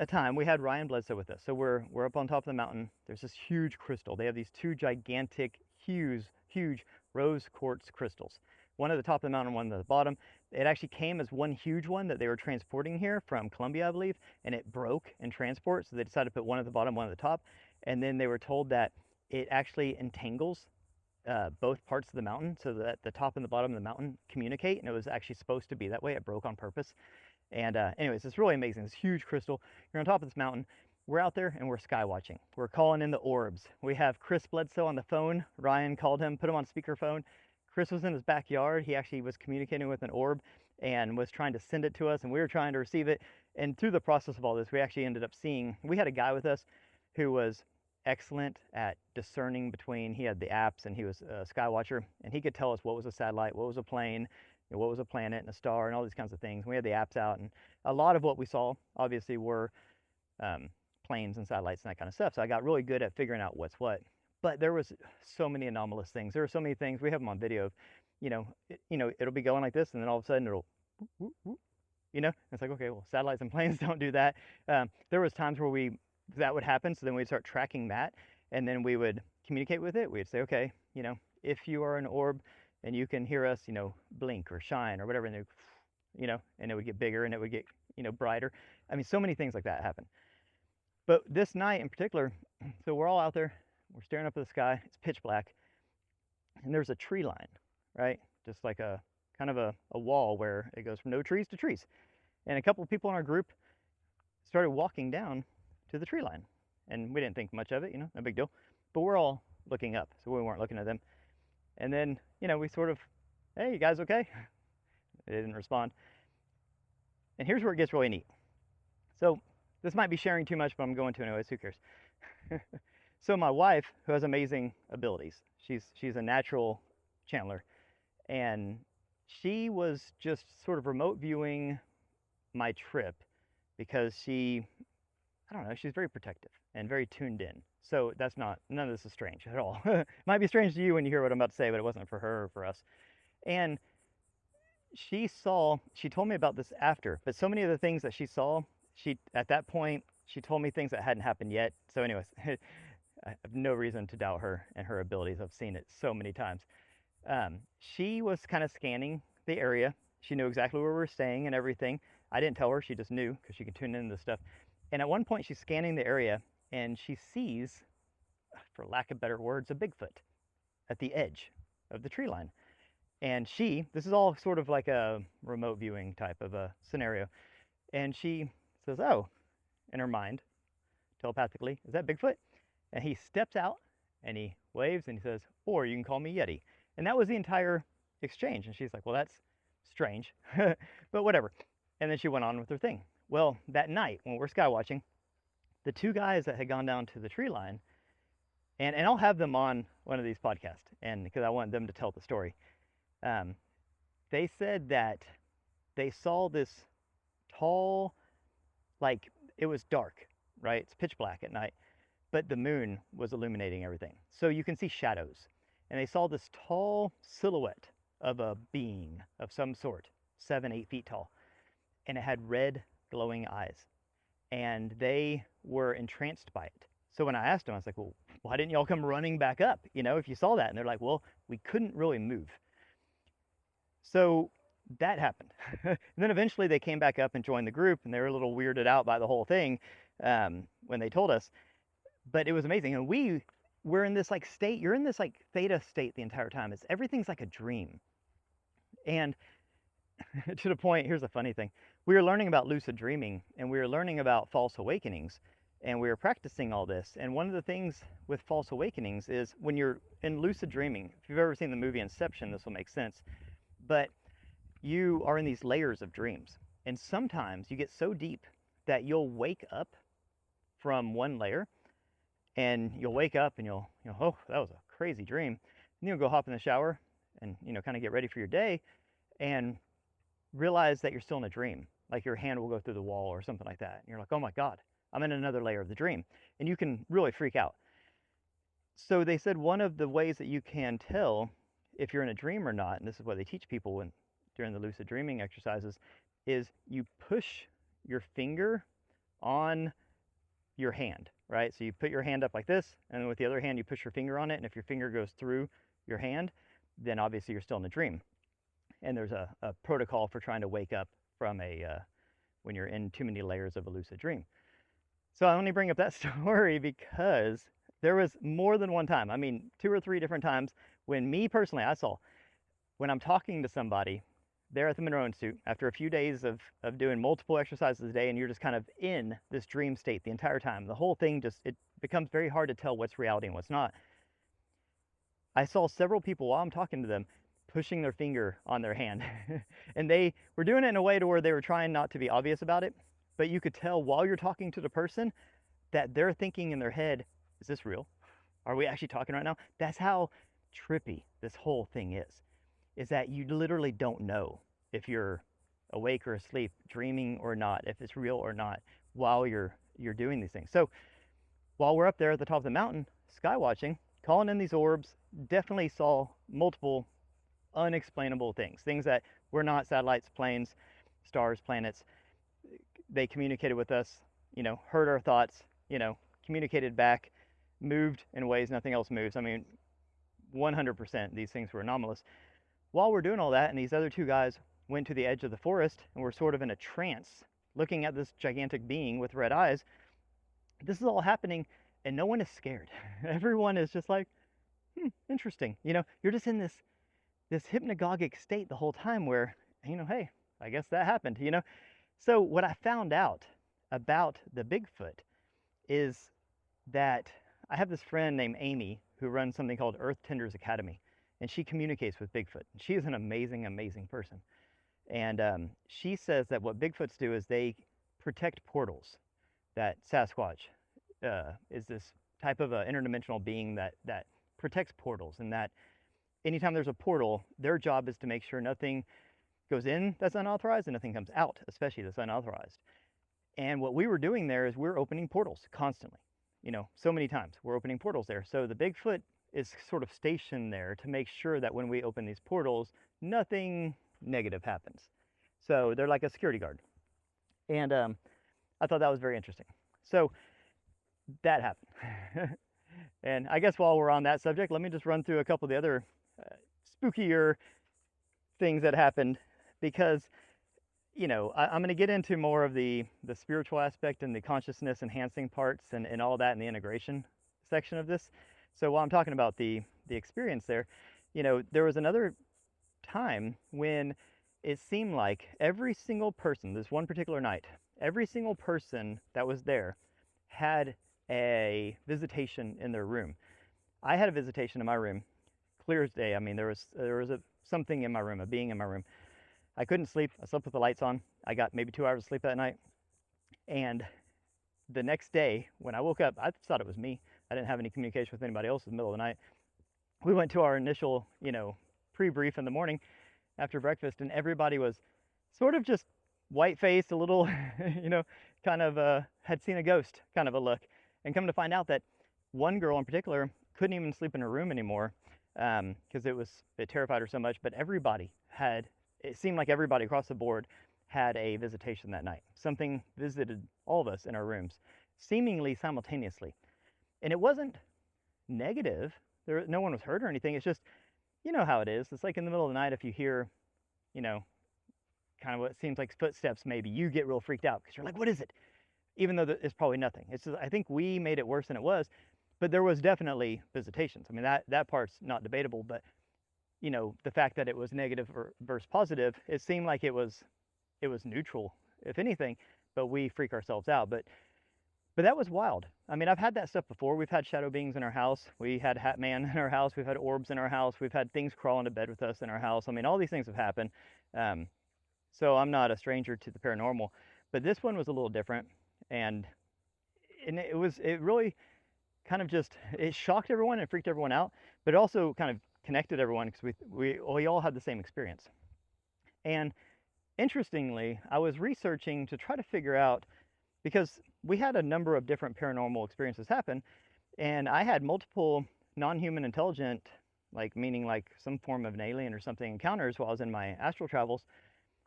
a time we had Ryan Bledsoe with us. So we're up on top of the mountain. There's this huge crystal. They have these two gigantic, huge rose quartz crystals. One at the top of the mountain, one at the bottom. It actually came as one huge one that they were transporting here from Colombia, I believe, and it broke in transport. So they decided to put one at the bottom, one at the top. And then they were told that it actually entangles both parts of the mountain, so that the top and the bottom of the mountain communicate. And it was actually supposed to be that way. It broke on purpose. And anyways, it's really amazing. This huge crystal. You're on top of this mountain. We're out there and we're sky watching. We're calling in the orbs. We have Chris Bledsoe on the phone. Ryan called him, put him on speakerphone. Chris was in his backyard. He actually was communicating with an orb and was trying to send it to us, and we were trying to receive it. And through the process of all this, we actually ended up seeing, we had a guy with us who was excellent at discerning between, he had the apps and he was a sky watcher, and he could tell us what was a satellite, what was a plane, what was a planet and a star and all these kinds of things. We had the apps out, and a lot of what we saw obviously were planes and satellites and that kind of stuff. So I got really good at figuring out what's what. But there was so many anomalous things. There were so many things. We have them on video of, it'll be going like this, and then all of a sudden it'll, whoop, whoop, it's like, okay, well, satellites and planes don't do that. There was times where that would happen. So then we'd start tracking that, and then we would communicate with it. We'd say, okay, if you are an orb and you can hear us, blink or shine or whatever, and and it would get bigger and it would get, brighter. I mean, so many things like that happen. But this night in particular, so we're all out there, we're staring up at the sky, it's pitch black, and there's a tree line, right? Just like a kind of a wall where it goes from no trees to trees. And a couple of people in our group started walking down to the tree line. And we didn't think much of it, no big deal. But we're all looking up, so we weren't looking at them. And then, we sort of, hey, you guys okay? They didn't respond. And here's where it gets really neat. So this might be sharing too much, but I'm going to anyways, who cares? So my wife, who has amazing abilities, she's a natural channeler, and she was just sort of remote viewing my trip because she's very protective and very tuned in. So none of this is strange at all. It might be strange to you when you hear what I'm about to say, but it wasn't for her or for us. And she told me about this after, but so many of the things that she saw, at that point, she told me things that hadn't happened yet. So anyways, I have no reason to doubt her and her abilities. I've seen it so many times. She was kind of scanning the area. She knew exactly where we were staying and everything. I didn't tell her, she just knew because she could tune into this stuff. And at one point she's scanning the area and she sees, for lack of better words, a Bigfoot at the edge of the tree line. And this is all sort of like a remote viewing type of a scenario. And she says, oh, in her mind, telepathically, is that Bigfoot? And he steps out and he waves and he says, or you can call me Yeti. And that was the entire exchange. And she's like, well, that's strange, but whatever. And then she went on with her thing. Well, that night when we're sky watching, the two guys that had gone down to the tree line, and I'll have them on one of these podcasts, and because I want them to tell the story. Um, they said that they saw this tall, like it was dark, right? It's pitch black at night, but the moon was illuminating everything. So you can see shadows. And they saw this tall silhouette of a being of some sort, 7, 8 feet tall, and it had red glowing eyes. And they were entranced by it. So when I asked them, I was like, well, why didn't y'all come running back up, if you saw that? And they're like, well, we couldn't really move. So that happened. And then eventually they came back up and joined the group, and they were a little weirded out by the whole thing when they told us. But it was amazing. And we're in this like state, you're in this like theta state the entire time. Everything's like a dream. And to the point, here's a funny thing. We were learning about lucid dreaming, and we were learning about false awakenings, and we were practicing all this. And one of the things with false awakenings is when you're in lucid dreaming, if you've ever seen the movie Inception, this will make sense. But you are in these layers of dreams. And sometimes you get so deep that you'll wake up from one layer, and you'll wake up and you'll oh, that was a crazy dream. And you'll go hop in the shower and, kind of get ready for your day and realize that you're still in a dream. Like your hand will go through the wall or something like that. And you're like, oh my God, I'm in another layer of the dream. And you can really freak out. So they said one of the ways that you can tell if you're in a dream or not, and this is what they teach people during the lucid dreaming exercises, is you push your finger on your hand, right? So you put your hand up like this, and then with the other hand you push your finger on it, and if your finger goes through your hand, then obviously you're still in a dream. And there's a protocol for trying to wake up from when you're in too many layers of a lucid dream. So I only bring up that story because there was more than one time, 2 or 3 different times, when me personally, I saw, when I'm talking to somebody there at the Monroe Institute, after a few days of doing multiple exercises a day, and you're just kind of in this dream state the entire time, the whole thing it becomes very hard to tell what's reality and what's not. I saw several people while I'm talking to them pushing their finger on their hand. And they were doing it in a way to where they were trying not to be obvious about it, but you could tell while you're talking to the person that they're thinking in their head, is this real? Are we actually talking right now? That's how trippy this whole thing is that you literally don't know if you're awake or asleep, dreaming or not, if it's real or not, while you're doing these things. So while we're up there at the top of the mountain, sky watching, calling in these orbs, definitely saw multiple unexplainable things that were not satellites, planes, stars, planets. They communicated with us, heard our thoughts, communicated back, moved in ways nothing else moves. 100% these things were anomalous. While we're doing all that, and these other 2 guys went to the edge of the forest and were sort of in a trance, looking at this gigantic being with red eyes, this is all happening, and no one is scared. Everyone is just like, interesting. You're just in this hypnagogic state the whole time where, hey, I guess that happened, So what I found out about the Bigfoot is that I have this friend named Amy who runs something called Earth Tenders Academy, and she communicates with Bigfoot. She is an amazing, amazing person. And she says that what Bigfoots do is they protect portals, that Sasquatch is this type of an interdimensional being that protects portals, and that anytime there's a portal, their job is to make sure nothing goes in that's unauthorized and nothing comes out, especially that's unauthorized. And what we were doing there is we're opening portals constantly. So many times we're opening portals there. So the Bigfoot is sort of stationed there to make sure that when we open these portals, nothing negative happens. So they're like a security guard. And I thought that was very interesting. So that happened. And I guess while we're on that subject, let me just run through a couple of the other spookier things that happened, because I'm going to get into more of the spiritual aspect and the consciousness enhancing parts and all that in the integration section of this. So while I'm talking about the experience there, there was another time when it seemed like every single person, this one particular night, every single person that was there had a visitation in their room. I had a visitation in my room, clear as day. There was something in my room, a being in my room. I couldn't sleep. I slept with the lights on. I got maybe 2 hours of sleep that night. And the next day, when I woke up, I thought it was me. I didn't have any communication with anybody else in the middle of the night. We went to our initial, pre-brief in the morning after breakfast, and everybody was sort of just white-faced, a little, kind of had seen a ghost kind of a look. And come to find out that one girl in particular couldn't even sleep in her room anymore because it terrified her so much. But it seemed like everybody across the board had a visitation that night. Something visited all of us in our rooms, seemingly simultaneously. And it wasn't negative. No one was hurt or anything. It's just, you know how it is. It's like in the middle of the night, if you hear, kind of what seems like footsteps, maybe you get real freaked out because you're like, what is it? Even though it's probably nothing. It's just, I think we made it worse than it was, but there was definitely visitations. I mean, that part's not debatable, but the fact that it was negative versus positive, it seemed like it was neutral, if anything, but we freak ourselves out. But that was wild. I mean, I've had that stuff before. We've had shadow beings in our house. We had Hat Man in our house. We've had orbs in our house. We've had things crawl into bed with us in our house. I mean, all these things have happened. So I'm not a stranger to the paranormal, but this one was a little different. And it really kind of it shocked everyone and freaked everyone out, but it also kind of connected everyone because we all had the same experience. And interestingly, I was researching to try to figure out, because we had a number of different paranormal experiences happen, and I had multiple non-human intelligent, meaning some form of an alien or something, encounters while I was in my astral travels.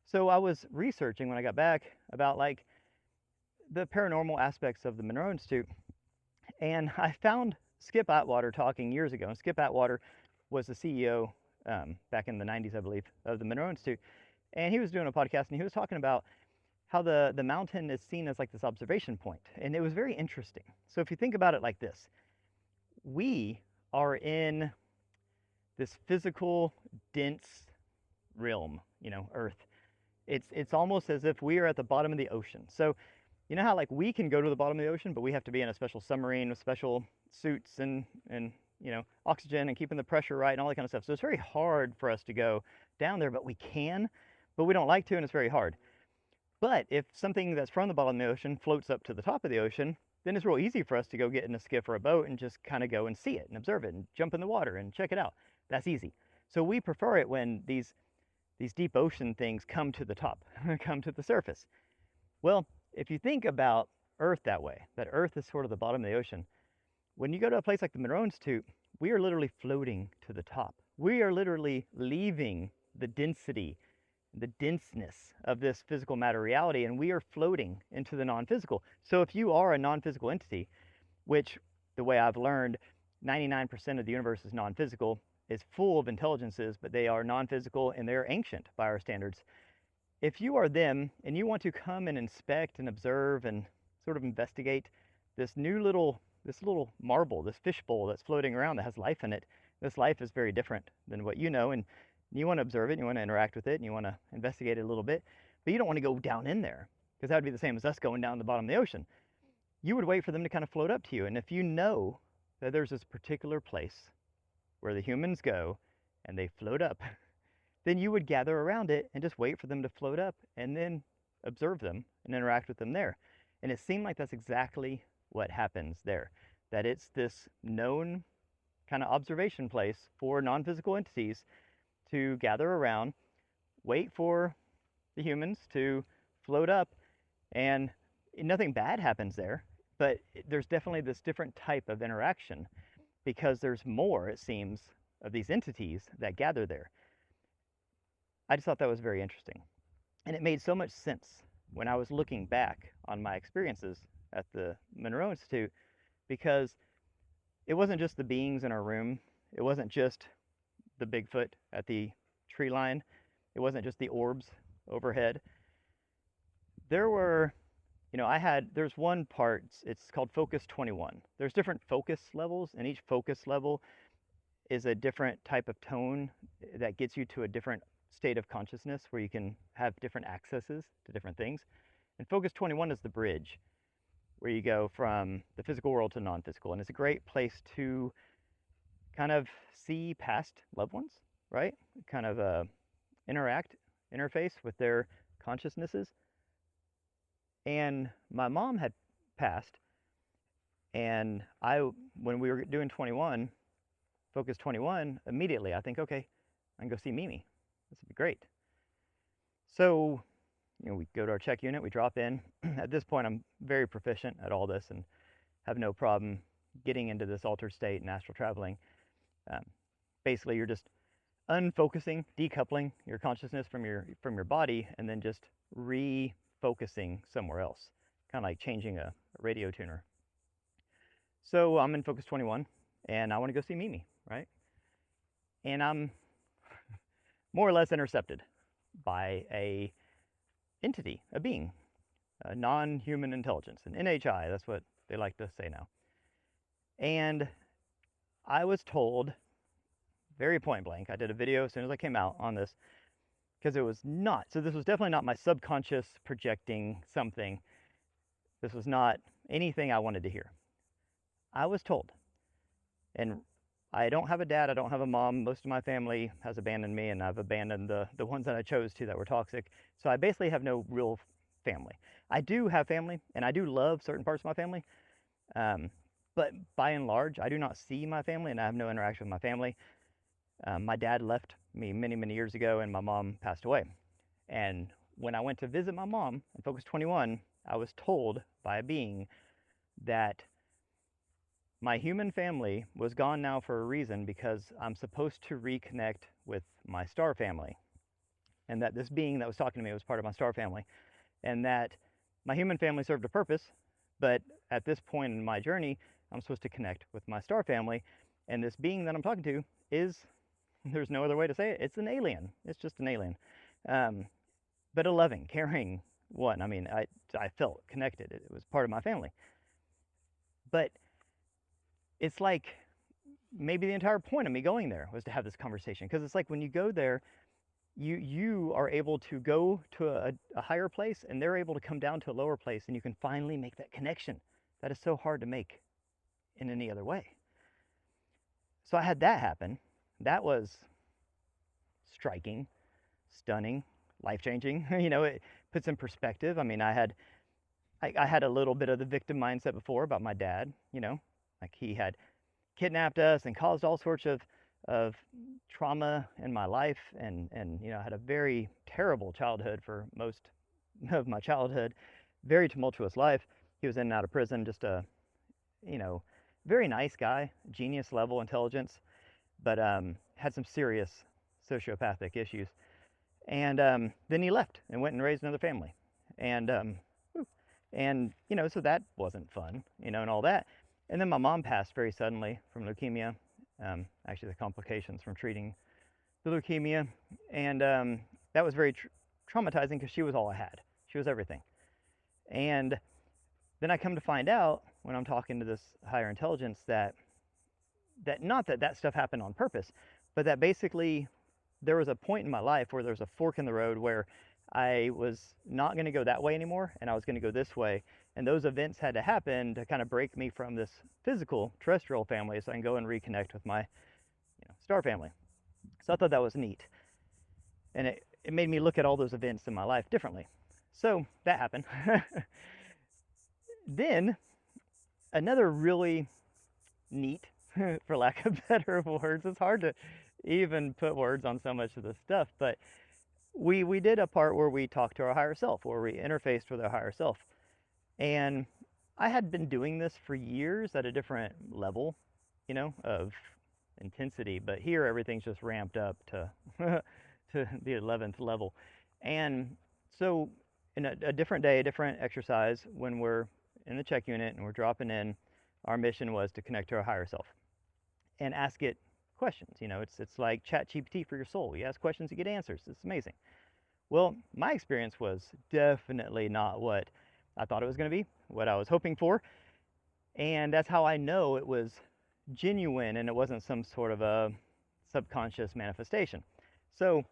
So I was researching when I got back about the paranormal aspects of the Monroe Institute, and I found Skip Atwater talking years ago. And Skip Atwater was the CEO back in the 90s, I believe, of the Monroe Institute, and he was doing a podcast, and he was talking about how the mountain is seen as this observation point, and it was very interesting. So if you think about it like this, we are in this physical, dense realm, Earth. It's almost as if we are at the bottom of the ocean. So you know how we can go to the bottom of the ocean, but we have to be in a special submarine with special suits and oxygen and keeping the pressure right and all that kind of stuff. So it's very hard for us to go down there, but we can, but we don't like to, and it's very hard. But if something that's from the bottom of the ocean floats up to the top of the ocean, then it's real easy for us to go get in a skiff or a boat and just kind of go and see it and observe it and jump in the water and check it out. That's easy. So we prefer it when these deep ocean things come to the top, come to the surface. Well, if you think about Earth that way, that Earth is sort of the bottom of the ocean, when you go to a place like the Monroe Institute, we are literally floating to the top. We are literally leaving the density, the denseness of this physical matter reality, and we are floating into the non-physical. So if you are a non-physical entity, which the way I've learned, 99% of the universe is non-physical, is full of intelligences, but they are non-physical and they're ancient by our standards. If you are them and you want to come and inspect and observe and sort of investigate this little marble, this fishbowl that's floating around that has life in it, this life is very different than what you know, and you want to observe it, and you want to interact with it, and you want to investigate it a little bit, but you don't want to go down in there, because that would be the same as us going down to the bottom of the ocean. You would wait for them to kind of float up to you, and if you know that there's this particular place where the humans go and they float up, then you would gather around it and just wait for them to float up and then observe them and interact with them there. And it seemed like that's exactly what happens there, that it's this known kind of observation place for non-physical entities to gather around, wait for the humans to float up, and nothing bad happens there, but there's definitely this different type of interaction because there's more, it seems, of these entities that gather there. I just thought that was very interesting. And it made so much sense when I was looking back on my experiences at the Monroe Institute, because it wasn't just the beings in our room. It wasn't just the Bigfoot at the tree line. It wasn't just the orbs overhead. There were, there's one part, it's called Focus 21. There's different focus levels, and each focus level is a different type of tone that gets you to a different state of consciousness where you can have different accesses to different things. And Focus 21 is the bridge where you go from the physical world to non-physical. And it's a great place to kind of see past loved ones, right? Kind of interface with their consciousnesses. And my mom had passed, And when we were doing 21, Focus 21, immediately I think, okay, I can go see Mimi. This would be great. So, we go to our check unit, we drop in. At this point, I'm very proficient at all this and have no problem getting into this altered state and astral traveling. Basically, you're just unfocusing, decoupling your consciousness from your body, and then just refocusing somewhere else, kind of like changing a radio tuner. So I'm in Focus 21, and I want to go see Mimi, right? And I'm more or less intercepted by a entity, a being, a non-human intelligence, an NHI. That's what they like to say now. And I was told very point blank. I did a video as soon as I came out on this, because it was not, so this was definitely not my subconscious projecting something. This was not anything I wanted to hear. I was told, and I don't have a dad, I don't have a mom, most of my family has abandoned me, and I've abandoned the ones that I chose to that were toxic, so I basically have no real family. I do have family, and I do love certain parts of my family, but by and large, I do not see my family, and I have no interaction with my family. My dad left me many, many years ago, and my mom passed away. And when I went to visit my mom in Focus 21, I was told by a being that my human family was gone now for a reason, because I'm supposed to reconnect with my star family. And that this being that was talking to me was part of my star family. And that my human family served a purpose, but at this point in my journey, I'm supposed to connect with my star family. And this being that I'm talking to is, there's no other way to say it, it's an alien. It's just an alien. But a loving, caring one. I mean, I felt connected. It was part of my family. But it's like maybe the entire point of me going there was to have this conversation, because it's like when you go there, you are able to go to a higher place, and they're able to come down to a lower place, and you can finally make that connection that is so hard to make in any other way. So I had that happen. That was striking, stunning, life-changing. It puts in perspective. I mean, I had a little bit of the victim mindset before about my dad, like he had kidnapped us and caused all sorts of trauma in my life, and I had a very terrible childhood for most of my childhood, very tumultuous life. He was in and out of prison, just a very nice guy, genius level intelligence, but had some serious sociopathic issues. And then he left and went and raised another family, and so that wasn't fun, and all that. And then my mom passed very suddenly from leukemia, actually the complications from treating the leukemia, and that was very traumatizing, because she was all I had. She was everything. And then I come to find out, when I'm talking to this higher intelligence, that not that stuff happened on purpose, but that basically there was a point in my life where there was a fork in the road where I was not going to go that way anymore, and I was going to go this way. And those events had to happen to kind of break me from this physical terrestrial family, so I can go and reconnect with my star family. So I thought that was neat. And it made me look at all those events in my life differently. So that happened. Then another really neat, for lack of better words, it's hard to even put words on so much of this stuff, but we did a part where we talked to our higher self, where we interfaced with our higher self. And I had been doing this for years at a different level, of intensity, but here everything's just ramped up to to the 11th level. And so in a different day, a different exercise, when we're in the check unit and we're dropping in, our mission was to connect to our higher self and ask it questions. It's like ChatGPT for your soul. You ask questions, you get answers. It's amazing. Well, my experience was definitely not what I thought it was going to be, what I was hoping for. And that's how I know it was genuine and it wasn't some sort of a subconscious manifestation. So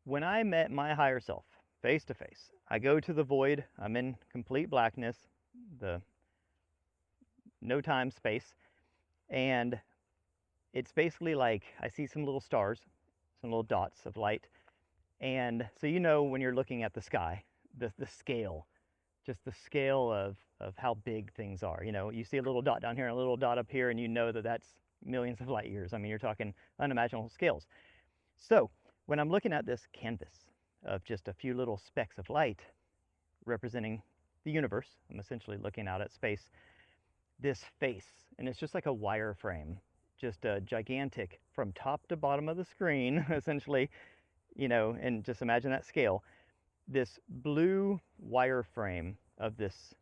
when I met my higher self face to face, I go to the void. I'm in complete blackness, the no time, space, and it's basically like I see some little stars, some little dots of light. And so when you're looking at the sky, the scale just the scale of how big things are. You know, you see a little dot down here and a little dot up here, and you know that that's millions of light years. I mean, you're talking unimaginable scales. So when I'm looking at this canvas of just a few little specks of light representing the universe, I'm essentially looking out at space, this face, and it's just like a wireframe, just a gigantic from top to bottom of the screen, essentially, you know, and just imagine that scale, this blue wireframe of this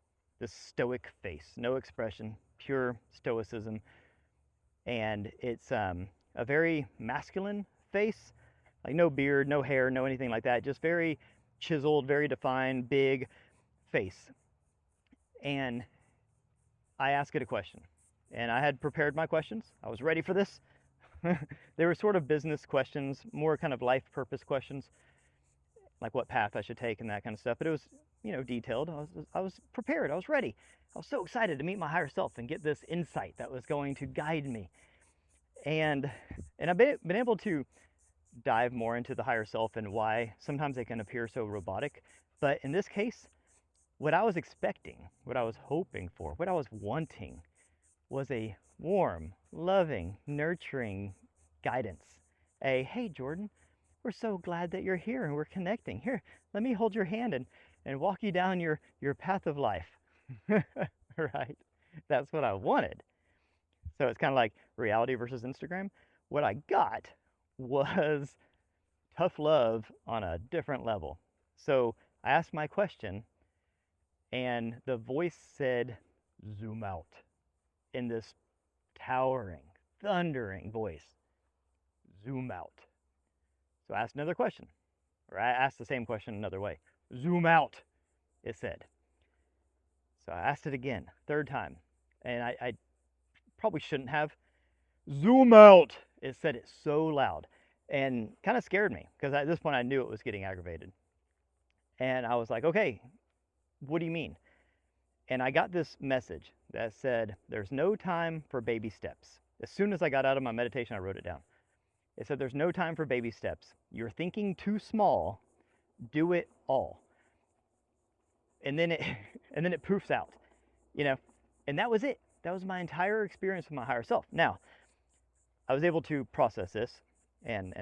stoic face, no expression, pure stoicism, and it's a very masculine face, like no beard, no hair, no anything like that, just very chiseled, very defined, big face. And I asked it a question, and I had prepared my questions. I was ready for this. They were sort of business questions, more kind of life purpose questions, like what path I should take and that kind of stuff. But it was, you know, detailed. I was prepared. I was ready. I was so excited to meet my higher self and get this insight that was going to guide me. And I've been able to dive more into the higher self and why sometimes they can appear so robotic. But in this case, what I was expecting, what I was hoping for, what I was wanting was a warm, loving, nurturing guidance. A, hey, Jordan, we're so glad that you're here and we're connecting. Here, let me hold your hand and walk you down your path of life. Right? That's what I wanted. So it's kind of like reality versus Instagram. What I got was tough love on a different level. So I asked my question, and the voice said, zoom out, in this towering, thundering voice. Zoom out. So I asked another question, or I asked the same question another way. Zoom out, it said. So I asked it again, third time, and I probably shouldn't have. Zoom out, it said it so loud, and kind of scared me, because at this point I knew it was getting aggravated. And I was like, okay, what do you mean? And I got this message that said, there's no time for baby steps. As soon as I got out of my meditation, I wrote it down. It said, there's no time for baby steps. You're thinking too small. Do it all. And then it and then it poofs out, you know. And that was it. That was my entire experience with my higher self. Now, I was able to process this and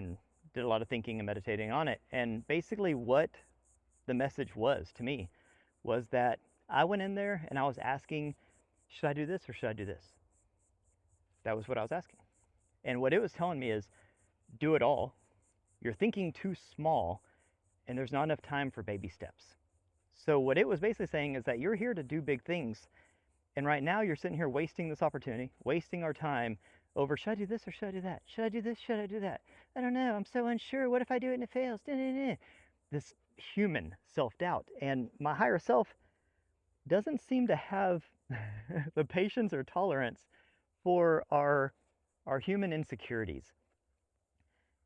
did a lot of thinking and meditating on it. And basically what the message was to me was that I went in there and I was asking, should I do this or should I do this? That was what I was asking. And what it was telling me is, do it all. You're thinking too small, and there's not enough time for baby steps. So what it was basically saying is that you're here to do big things, and right now you're sitting here wasting this opportunity, wasting our time over, should I do this or should I do that? Should I do this? Should I do that? I don't know. I'm so unsure. What if I do it and it fails? This human self-doubt. And my higher self doesn't seem to have the patience or tolerance for our human insecurities.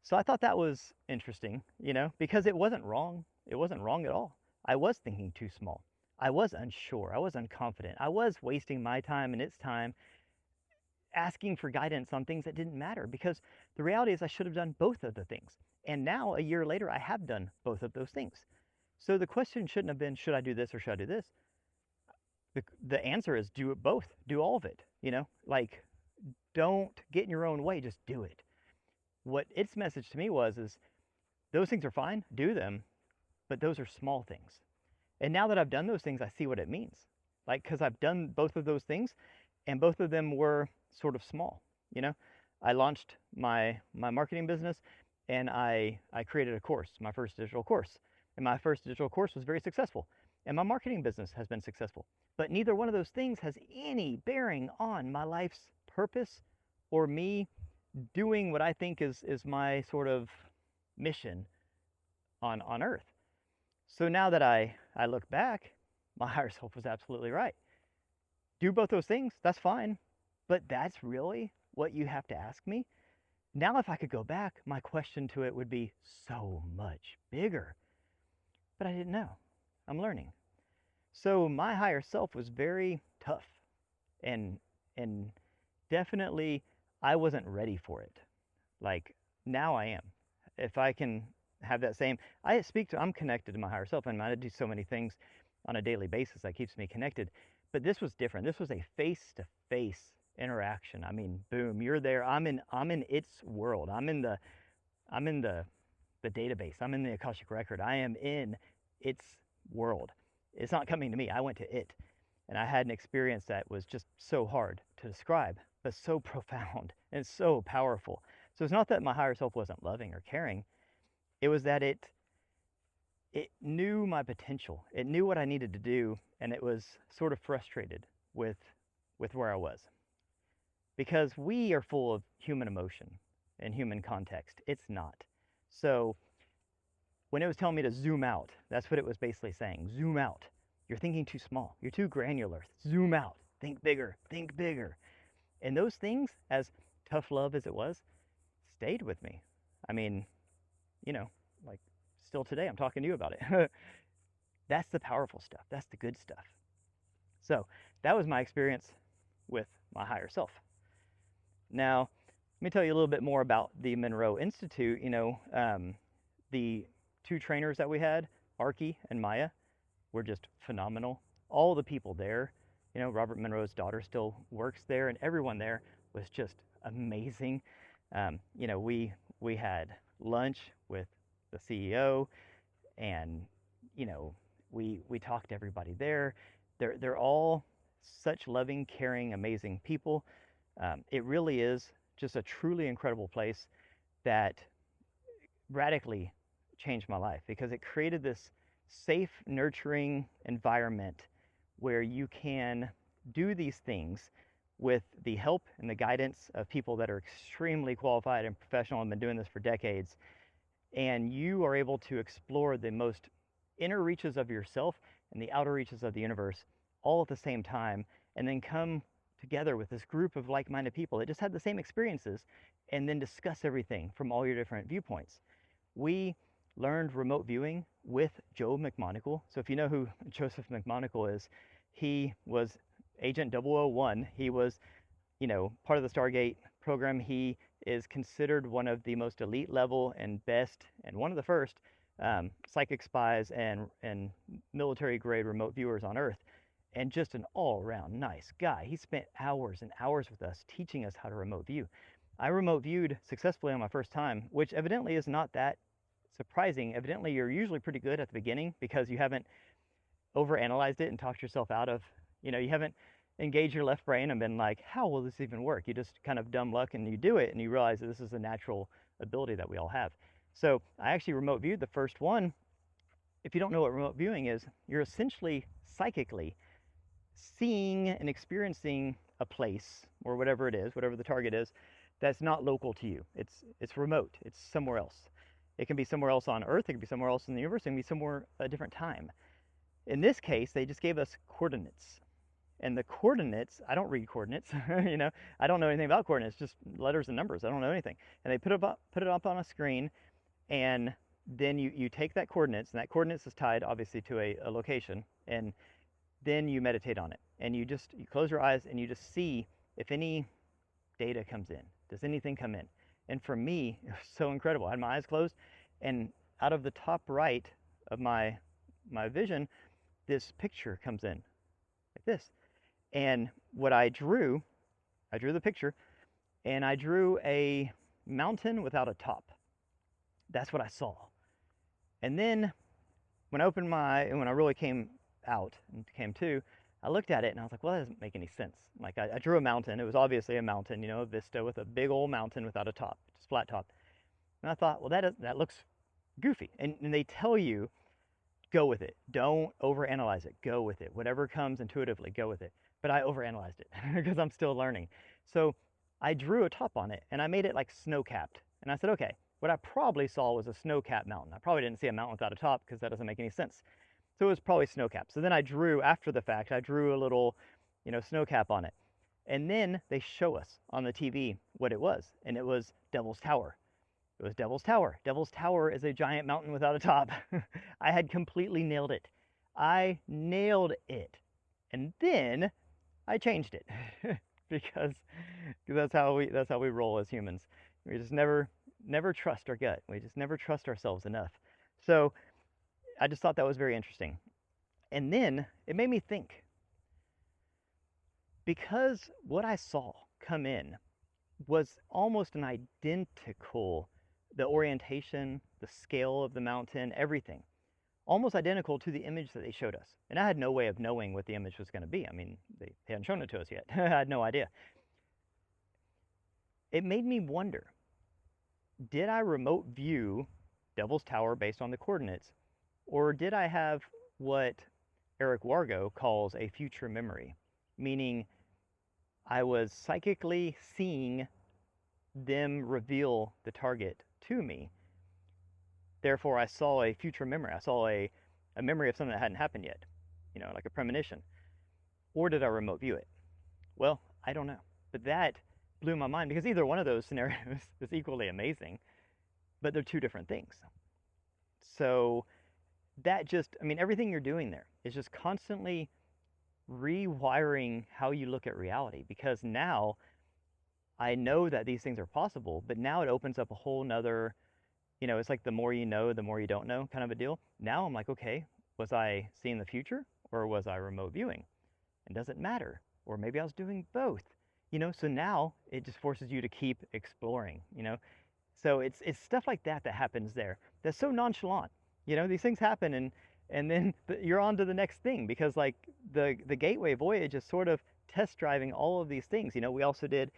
So I thought that was interesting, you know, because it wasn't wrong. It wasn't wrong at all. I was thinking too small. I was unsure. I was unconfident. I was wasting my time and its time asking for guidance on things that didn't matter, because the reality is I should have done both of the things. And now, a year later, I have done both of those things. So the question shouldn't have been, should I do this or should I do this? The answer is do it both. Do all of it, you know, like don't get in your own way, just do it. What its message to me was is those things are fine, do them, but those are small things. And now that I've done those things, I see what it means. Like, because I've done both of those things, and both of them were sort of small, you know. I launched my marketing business, and I created a course, my first digital course. And my first digital course was very successful. And my marketing business has been successful. But neither one of those things has any bearing on my life's purpose or me doing what I think is my sort of mission on earth. So now that I look back, my higher self was absolutely right. Do both those things, that's fine. But that's really what you have to ask me? Now if I could go back, my question to it would be so much bigger. But I didn't know. I'm learning. So my higher self was very tough, and definitely I wasn't ready for it. Like now I am. If I can have that same, I'm connected to my higher self, and I do so many things on a daily basis that keeps me connected. But this was different. This was a face-to-face interaction. I mean, boom, you're there. I'm in its world. I'm in the database. I'm in the Akashic record. I am in its world. It's not coming to me. I went to it. And I had an experience that was just so hard to describe, but so profound and so powerful. So it's not that my higher self wasn't loving or caring. It was that it knew my potential. It knew what I needed to do, and it was sort of frustrated with where I was. Because we are full of human emotion and human context. It's not. So when it was telling me to zoom out, that's what it was basically saying. Zoom out. You're thinking too small. You're too granular. Zoom out. Think bigger. Think bigger. And those things, as tough love as it was, stayed with me. I mean, like still today, I'm talking to you about it. That's the powerful stuff. That's the good stuff. So that was my experience with my higher self. Now, let me tell you a little bit more about the Monroe Institute. The two trainers that we had, Arki and Maya, were just phenomenal. All the people there, Robert Monroe's daughter still works there, and everyone there was just amazing. We had lunch with the CEO, and we talked to everybody there. They're all such loving, caring, amazing people. It really is just a truly incredible place that radically changed my life, because it created this safe, nurturing environment where you can do these things with the help and the guidance of people that are extremely qualified and professional and been doing this for decades. And you are able to explore the most inner reaches of yourself and the outer reaches of the universe all at the same time, and then come together with this group of like-minded people that just had the same experiences, and then discuss everything from all your different viewpoints. We learned remote viewing with Joe McMonagle. So if you know who Joseph McMonagle is, he was Agent 001. He was, part of the Stargate program. He is considered one of the most elite level and best, and one of the first psychic spies and military grade remote viewers on Earth, and just an all-around nice guy. He spent hours and hours with us teaching us how to remote view. I remote viewed successfully on my first time, which evidently is not that surprising. Evidently, you're usually pretty good at the beginning because you haven't overanalyzed it and talked yourself out of, you haven't engaged your left brain and been like, how will this even work? You just kind of dumb luck and you do it, and you realize that this is a natural ability that we all have. So I actually remote viewed the first one. If you don't know what remote viewing is, you're essentially psychically seeing and experiencing a place, or whatever it is, whatever the target is, that's not local to you. It's remote. It's somewhere else. It can be somewhere else on Earth. It can be somewhere else in the universe. It can be somewhere a different time. In this case, they just gave us coordinates. And the coordinates, I don't read coordinates, I don't know anything about coordinates, just letters and numbers. I don't know anything. And they put it up on a screen, and then you take that coordinates, and that coordinates is tied obviously to a location, and then you meditate on it. And you close your eyes and you just see if any data comes in. Does anything come in? And for me, it was so incredible. I had my eyes closed, and out of the top right of my vision, this picture comes in, like this. And what I drew the picture, and I drew a mountain without a top. That's what I saw. And then when I really came out and came to, I looked at it and I was like, well, that doesn't make any sense. Like I drew a mountain. It was obviously a mountain, a vista with a big old mountain without a top, just flat top. And I thought, well, that looks goofy. And they tell you, go with it. Don't overanalyze it. Go with it. Whatever comes intuitively, go with it. But I overanalyzed it because I'm still learning. So I drew a top on it, and I made it like snow-capped. And I said, okay, what I probably saw was a snow-capped mountain. I probably didn't see a mountain without a top because that doesn't make any sense. So it was probably snow-capped. So then I drew, after the fact, I drew a little, snow cap on it. And then they show us on the TV what it was, and it was Devil's Tower. It was Devil's Tower. Devil's Tower is a giant mountain without a top. I had completely nailed it. I nailed it. And then I changed it because that's how we roll as humans. We just never trust our gut. We just never trust ourselves enough. So I just thought that was very interesting. And then it made me think, because what I saw come in was almost an identical, the orientation, the scale of the mountain, everything, almost identical to the image that they showed us. And I had no way of knowing what the image was going to be. I mean, they hadn't shown it to us yet. I had no idea. It made me wonder, did I remote view Devil's Tower based on the coordinates, or did I have what Eric Wargo calls a future memory, meaning I was psychically seeing them reveal the target to me. Therefore, I saw a future memory. I saw a memory of something that hadn't happened yet, like a premonition. Or did I remote view it? Well, I don't know. But that blew my mind, because either one of those scenarios is equally amazing, but they're two different things. So that just, I mean, everything you're doing there is just constantly rewiring how you look at reality, because now I know that these things are possible, but now it opens up a whole nother, it's like the more you know, the more you don't know kind of a deal. Now I'm like, okay, was I seeing the future or was I remote viewing? And does it matter? Or maybe I was doing both, so now it just forces you to keep exploring, So it's stuff like that that happens there that's so nonchalant. These things happen, and then you're on to the next thing, because like the Gateway voyage is sort of test driving all of these things. We also did,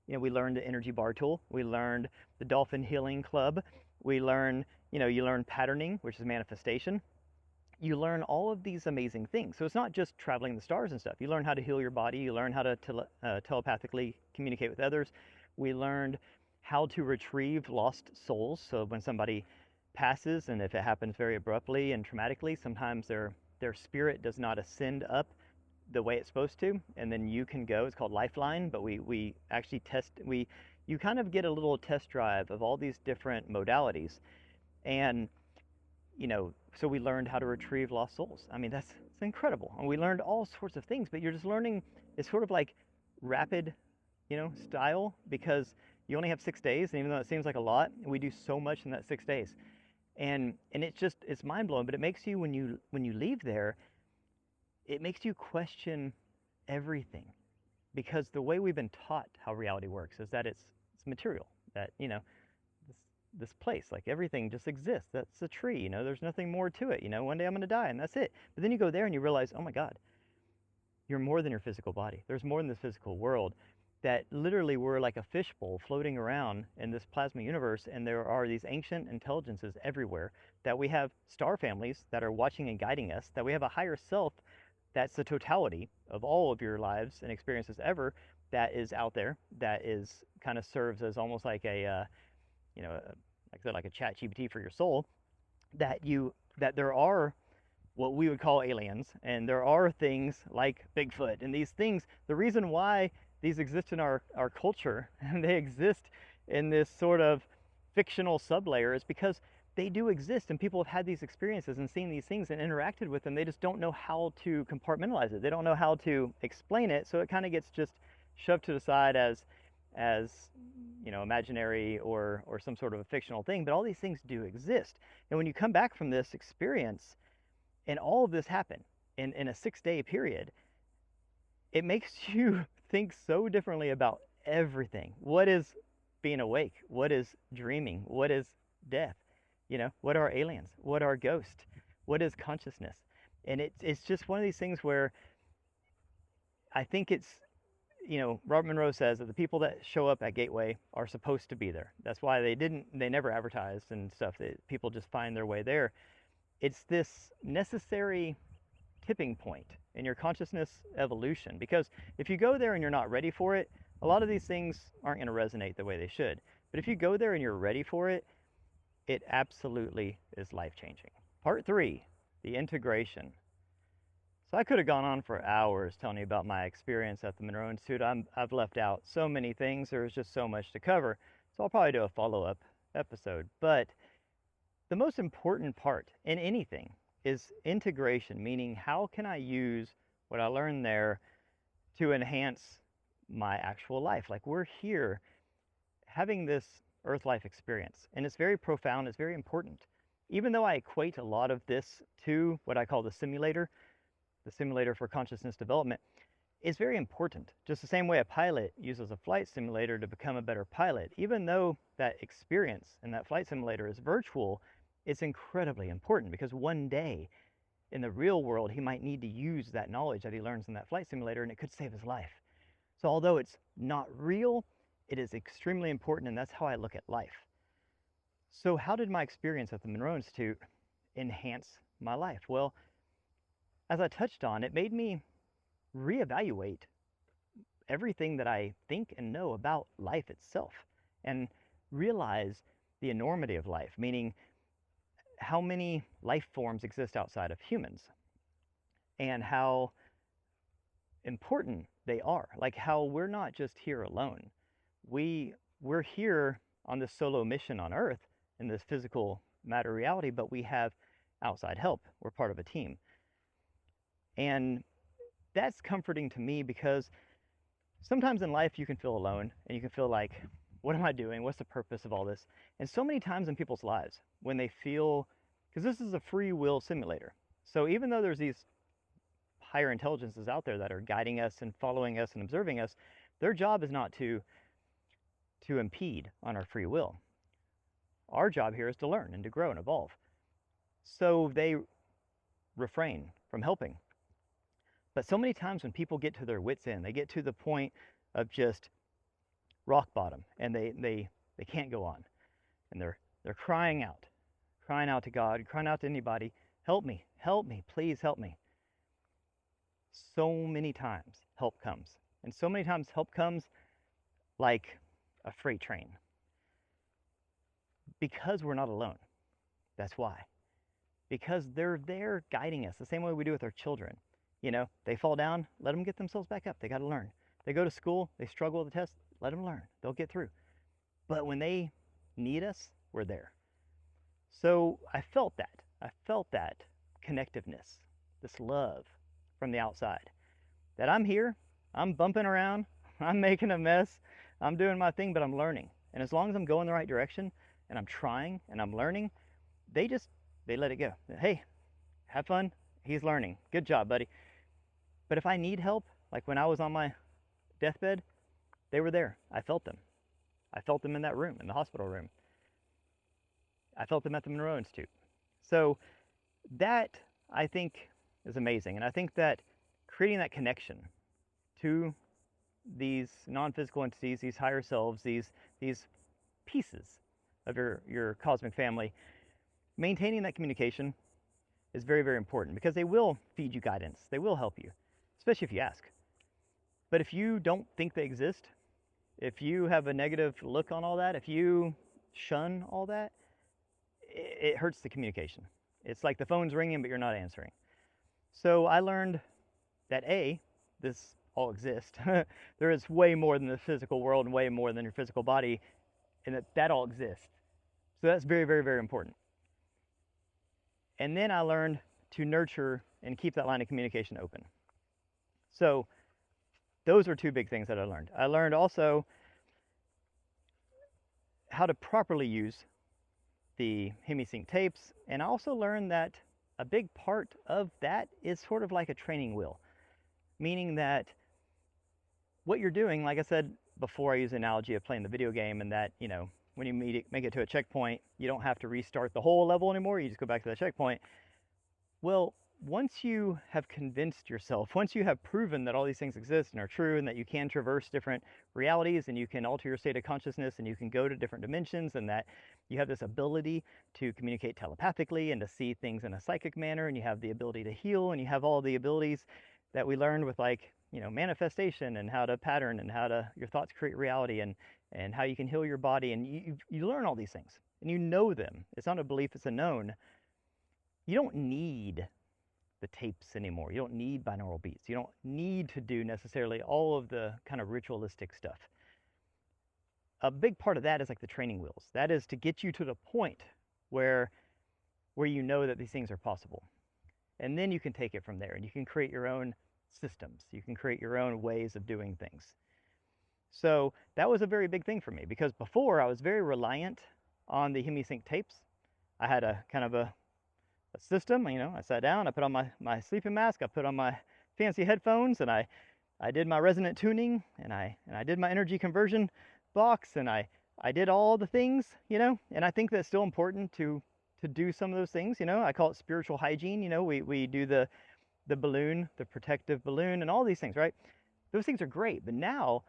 we learned the energy bar tool, we learned the dolphin healing club, we learn, you learn patterning, which is manifestation. You learn all of these amazing things. So it's not just traveling the stars and stuff. You learn how to heal your body. You learn how to telepathically communicate with others. We learned how to retrieve lost souls. So when somebody passes, and if it happens very abruptly and traumatically, sometimes their spirit does not ascend up the way it's supposed to, and then you can go. It's called Lifeline, but we actually you kind of get a little test drive of all these different modalities. And so we learned how to retrieve lost souls. I mean, it's incredible. And we learned all sorts of things, but you're just learning, it's sort of like rapid, style, because you only have 6 days, and even though it seems like a lot, we do so much in that 6 days. And it's mind blowing, but it makes you, when you leave there, it makes you question everything, because the way we've been taught how reality works is that it's material, that, this place, like everything just exists. That's a tree, there's nothing more to it. One day I'm going to die and that's it. But then you go there and you realize, oh my God, you're more than your physical body. There's more than this physical world, that literally we're like a fishbowl floating around in this plasma universe, and there are these ancient intelligences everywhere, that we have star families that are watching and guiding us, that we have a higher self that's the totality of all of your lives and experiences ever, that is out there, that is kind of serves as almost like a like I said, like a chat GPT for your soul, that there are what we would call aliens, and there are things like Bigfoot, and these things, the reason why these exist in our culture, and they exist in this sort of fictional sublayer, is because they do exist, and people have had these experiences and seen these things and interacted with them. They just don't know how to compartmentalize it. They don't know how to explain it, so it kind of gets just shoved to the side as imaginary or some sort of a fictional thing. But all these things do exist. And when you come back from this experience and all of this happened in a 6-day period, it makes you think so differently about everything. What is being awake? What is dreaming? What is death? What are aliens? What are ghosts? What is consciousness? And it's just one of these things where I think it's, Robert Monroe says that the people that show up at Gateway are supposed to be there. That's why they never advertised and stuff. People just find their way there. It's this necessary tipping point in your consciousness evolution, because if you go there and you're not ready for it, a lot of these things aren't going to resonate the way they should. But if you go there and you're ready for it, it absolutely is life-changing. Part 3, the integration. So I could have gone on for hours telling you about my experience at the Monroe Institute. I've left out so many things. There's just so much to cover. So I'll probably do a follow-up episode. But the most important part in anything is integration, meaning how can I use what I learned there to enhance my actual life? Like, we're here having this Earth life experience, and it's very profound, it's very important. Even though I equate a lot of this to what I call the simulator, the simulator for consciousness development, is very important. Just the same way a pilot uses a flight simulator to become a better pilot, even though that experience in that flight simulator is virtual, it's incredibly important because one day in the real world, he might need to use that knowledge that he learns in that flight simulator, and it could save his life. So although it's not real, it is extremely important, and that's how I look at life. So how did my experience at the Monroe Institute enhance my life? Well, as I touched on, it made me reevaluate everything that I think and know about life itself and realize the enormity of life, meaning how many life forms exist outside of humans and how important they are. Like how we're not just here alone. We're here on this solo mission on Earth in this physical matter reality, but we have outside help. We're part of a team. And that's comforting to me because sometimes in life you can feel alone and you can feel like, what am I doing? What's the purpose of all this? And so many times in people's lives when they feel, because this is a free will simulator. So even though there's these higher intelligences out there that are guiding us and following us and observing us, their job is not to impede on our free will. Our job here is to learn and to grow and evolve. So they refrain from helping. But so many times when people get to their wits' end, they get to the point of just rock bottom, and they can't go on, and they're crying out to God, crying out to anybody, help me, please help me. So many times help comes, and so many times help comes like a freight train, because we're not alone. That's why. Because they're there guiding us the same way we do with our children. You know, they fall down, let them get themselves back up. They got to learn. They go to school, they struggle with the test, let them learn. They'll get through. But when they need us, we're there. So I felt that. I felt that connectiveness, this love from the outside. That I'm here, I'm bumping around, I'm making a mess, I'm doing my thing, but I'm learning. And as long as I'm going the right direction and I'm trying and I'm learning, they let it go. Hey, have fun. He's learning. Good job, buddy. But if I need help, like when I was on my deathbed, they were there. I felt them. I felt them in that room, in the hospital room. I felt them at the Monroe Institute. So that, I think, is amazing. And I think that creating that connection to these non-physical entities, these higher selves, these pieces of your cosmic family, maintaining that communication is very, very important, because they will feed you guidance. They will help you, especially if you ask. But if you don't think they exist, if you have a negative look on all that, if you shun all that, it hurts the communication. It's like the phone's ringing, but you're not answering. So I learned that this all exists. There is way more than the physical world and way more than your physical body, and that all exists. So that's very, very, very important. And then I learned to nurture and keep that line of communication open. So those are two big things that I learned. I learned also how to properly use the Hemi-Sync tapes, and I also learned that a big part of that is sort of like a training wheel, meaning that what you're doing, like I said before, I use the analogy of playing the video game, and that, you know, when you make it to a checkpoint, you don't have to restart the whole level anymore. You just go back to the checkpoint. Well, once you have convinced yourself, once you have proven that all these things exist and are true, and that you can traverse different realities, and you can alter your state of consciousness, and you can go to different dimensions, and that you have this ability to communicate telepathically and to see things in a psychic manner, and you have the ability to heal, and you have all the abilities that we learned with, like, you know, manifestation and how to pattern and how to your thoughts create reality, and how you can heal your body, and you learn all these things and you know them. It's not a belief, it's a known. You don't need the tapes anymore. You don't need binaural beats. You don't need to do necessarily all of the kind of ritualistic stuff. A big part of that is like the training wheels. That is to get you to the point where you know that these things are possible. And then you can take it from there, and you can create your own systems. You can create your own ways of doing things. So that was a very big thing for me, because before I was very reliant on the Hemi-Sync tapes. I had a kind of a system. You know, I sat down, I put on my sleeping mask, I put on my fancy headphones, and I did my resonant tuning, and I did my energy conversion box, and I did all the things, you know. And I think that's still important to do some of those things, you know. I call it spiritual hygiene. You know, we do the balloon, the protective balloon, and all these things, right? Those things are great, but now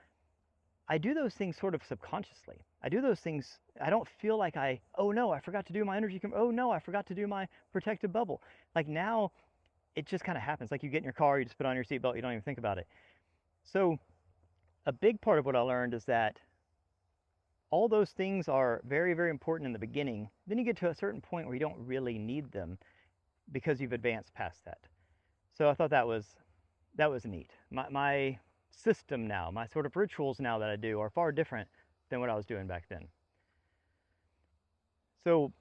I do those things sort of subconsciously. I do those things. I don't feel like oh no, I forgot to do my energy. Oh no, I forgot to do my protective bubble. Like now, it just kind of happens. Like you get in your car, you just put on your seatbelt, you don't even think about it. So a big part of what I learned is that all those things are very, very important in the beginning. Then you get to a certain point where you don't really need them because you've advanced past that. So I thought that was neat. My system now, my sort of rituals now that I do are far different than what I was doing back then. So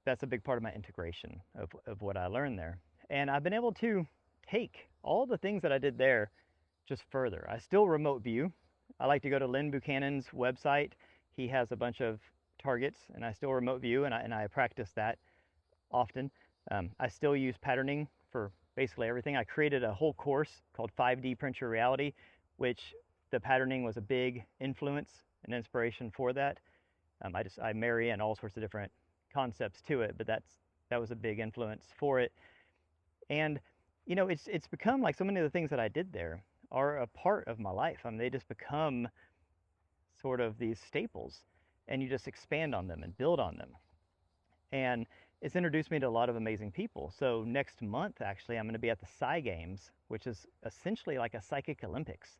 that's a big part of my integration of what I learned there. And I've been able to take all the things that I did there just further. I still remote view. I like to go to Lynn Buchanan's website. He has a bunch of targets, and I still remote view, and I practice that often. I still use patterning for basically everything. I created a whole course called 5D Print Your Reality, which the patterning was a big influence and inspiration for that. I marry in all sorts of different concepts to it, but that was a big influence for it. And you know, it's become like so many of the things that I did there are a part of my life. I mean, they just become sort of these staples, and you just expand on them and build on them. And it's introduced me to a lot of amazing people. So next month, actually, I'm going to be at the Psi Games, which is essentially like a psychic Olympics.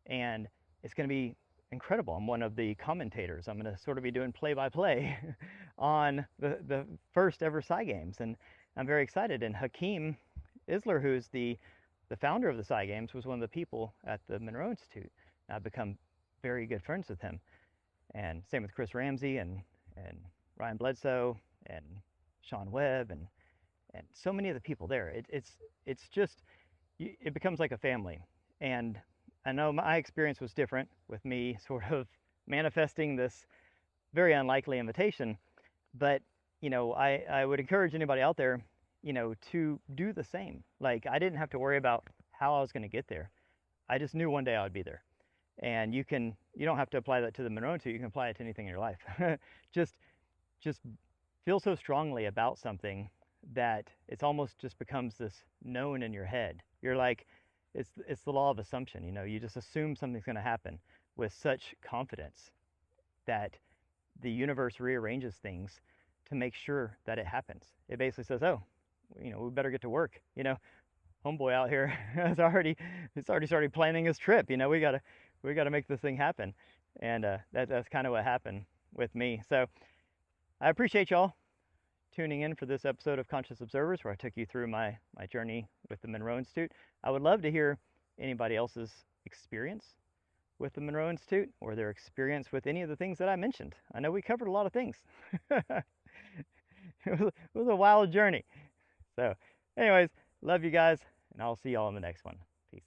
And it's going to be incredible. I'm one of the commentators. I'm going to sort of be doing play-by-play on the first ever Psi Games. And I'm very excited. And Hakeem Isler, who's the founder of the Psi Games, was one of the people at the Monroe Institute. I've become very good friends with him. And same with Chris Ramsey and Ryan Bledsoe and Sean Webb and so many of the people there. It's just, it becomes like a family. And I know my experience was different with me sort of manifesting this very unlikely invitation, but you know, I would encourage anybody out there, you know, to do the same. Like I didn't have to worry about how I was going to get there. I just knew one day I would be there. And you don't have to apply that to the Monroe Institute. You can apply it to anything in your life. just feel so strongly about something that it's almost just becomes this known in your head. You're like, it's the law of assumption. You know, you just assume something's going to happen with such confidence that the universe rearranges things to make sure that it happens. It basically says, oh, you know, we better get to work. You know, homeboy out here has already started planning his trip. You know, we gotta make this thing happen. And that's kind of what happened with me. So I appreciate y'all tuning in for this episode of Conscious Observers, where I took you through my journey with the Monroe Institute. I would love to hear anybody else's experience with the Monroe Institute or their experience with any of the things that I mentioned. I know we covered a lot of things. It was a wild journey. So anyways, love you guys, and I'll see y'all in the next one. Peace.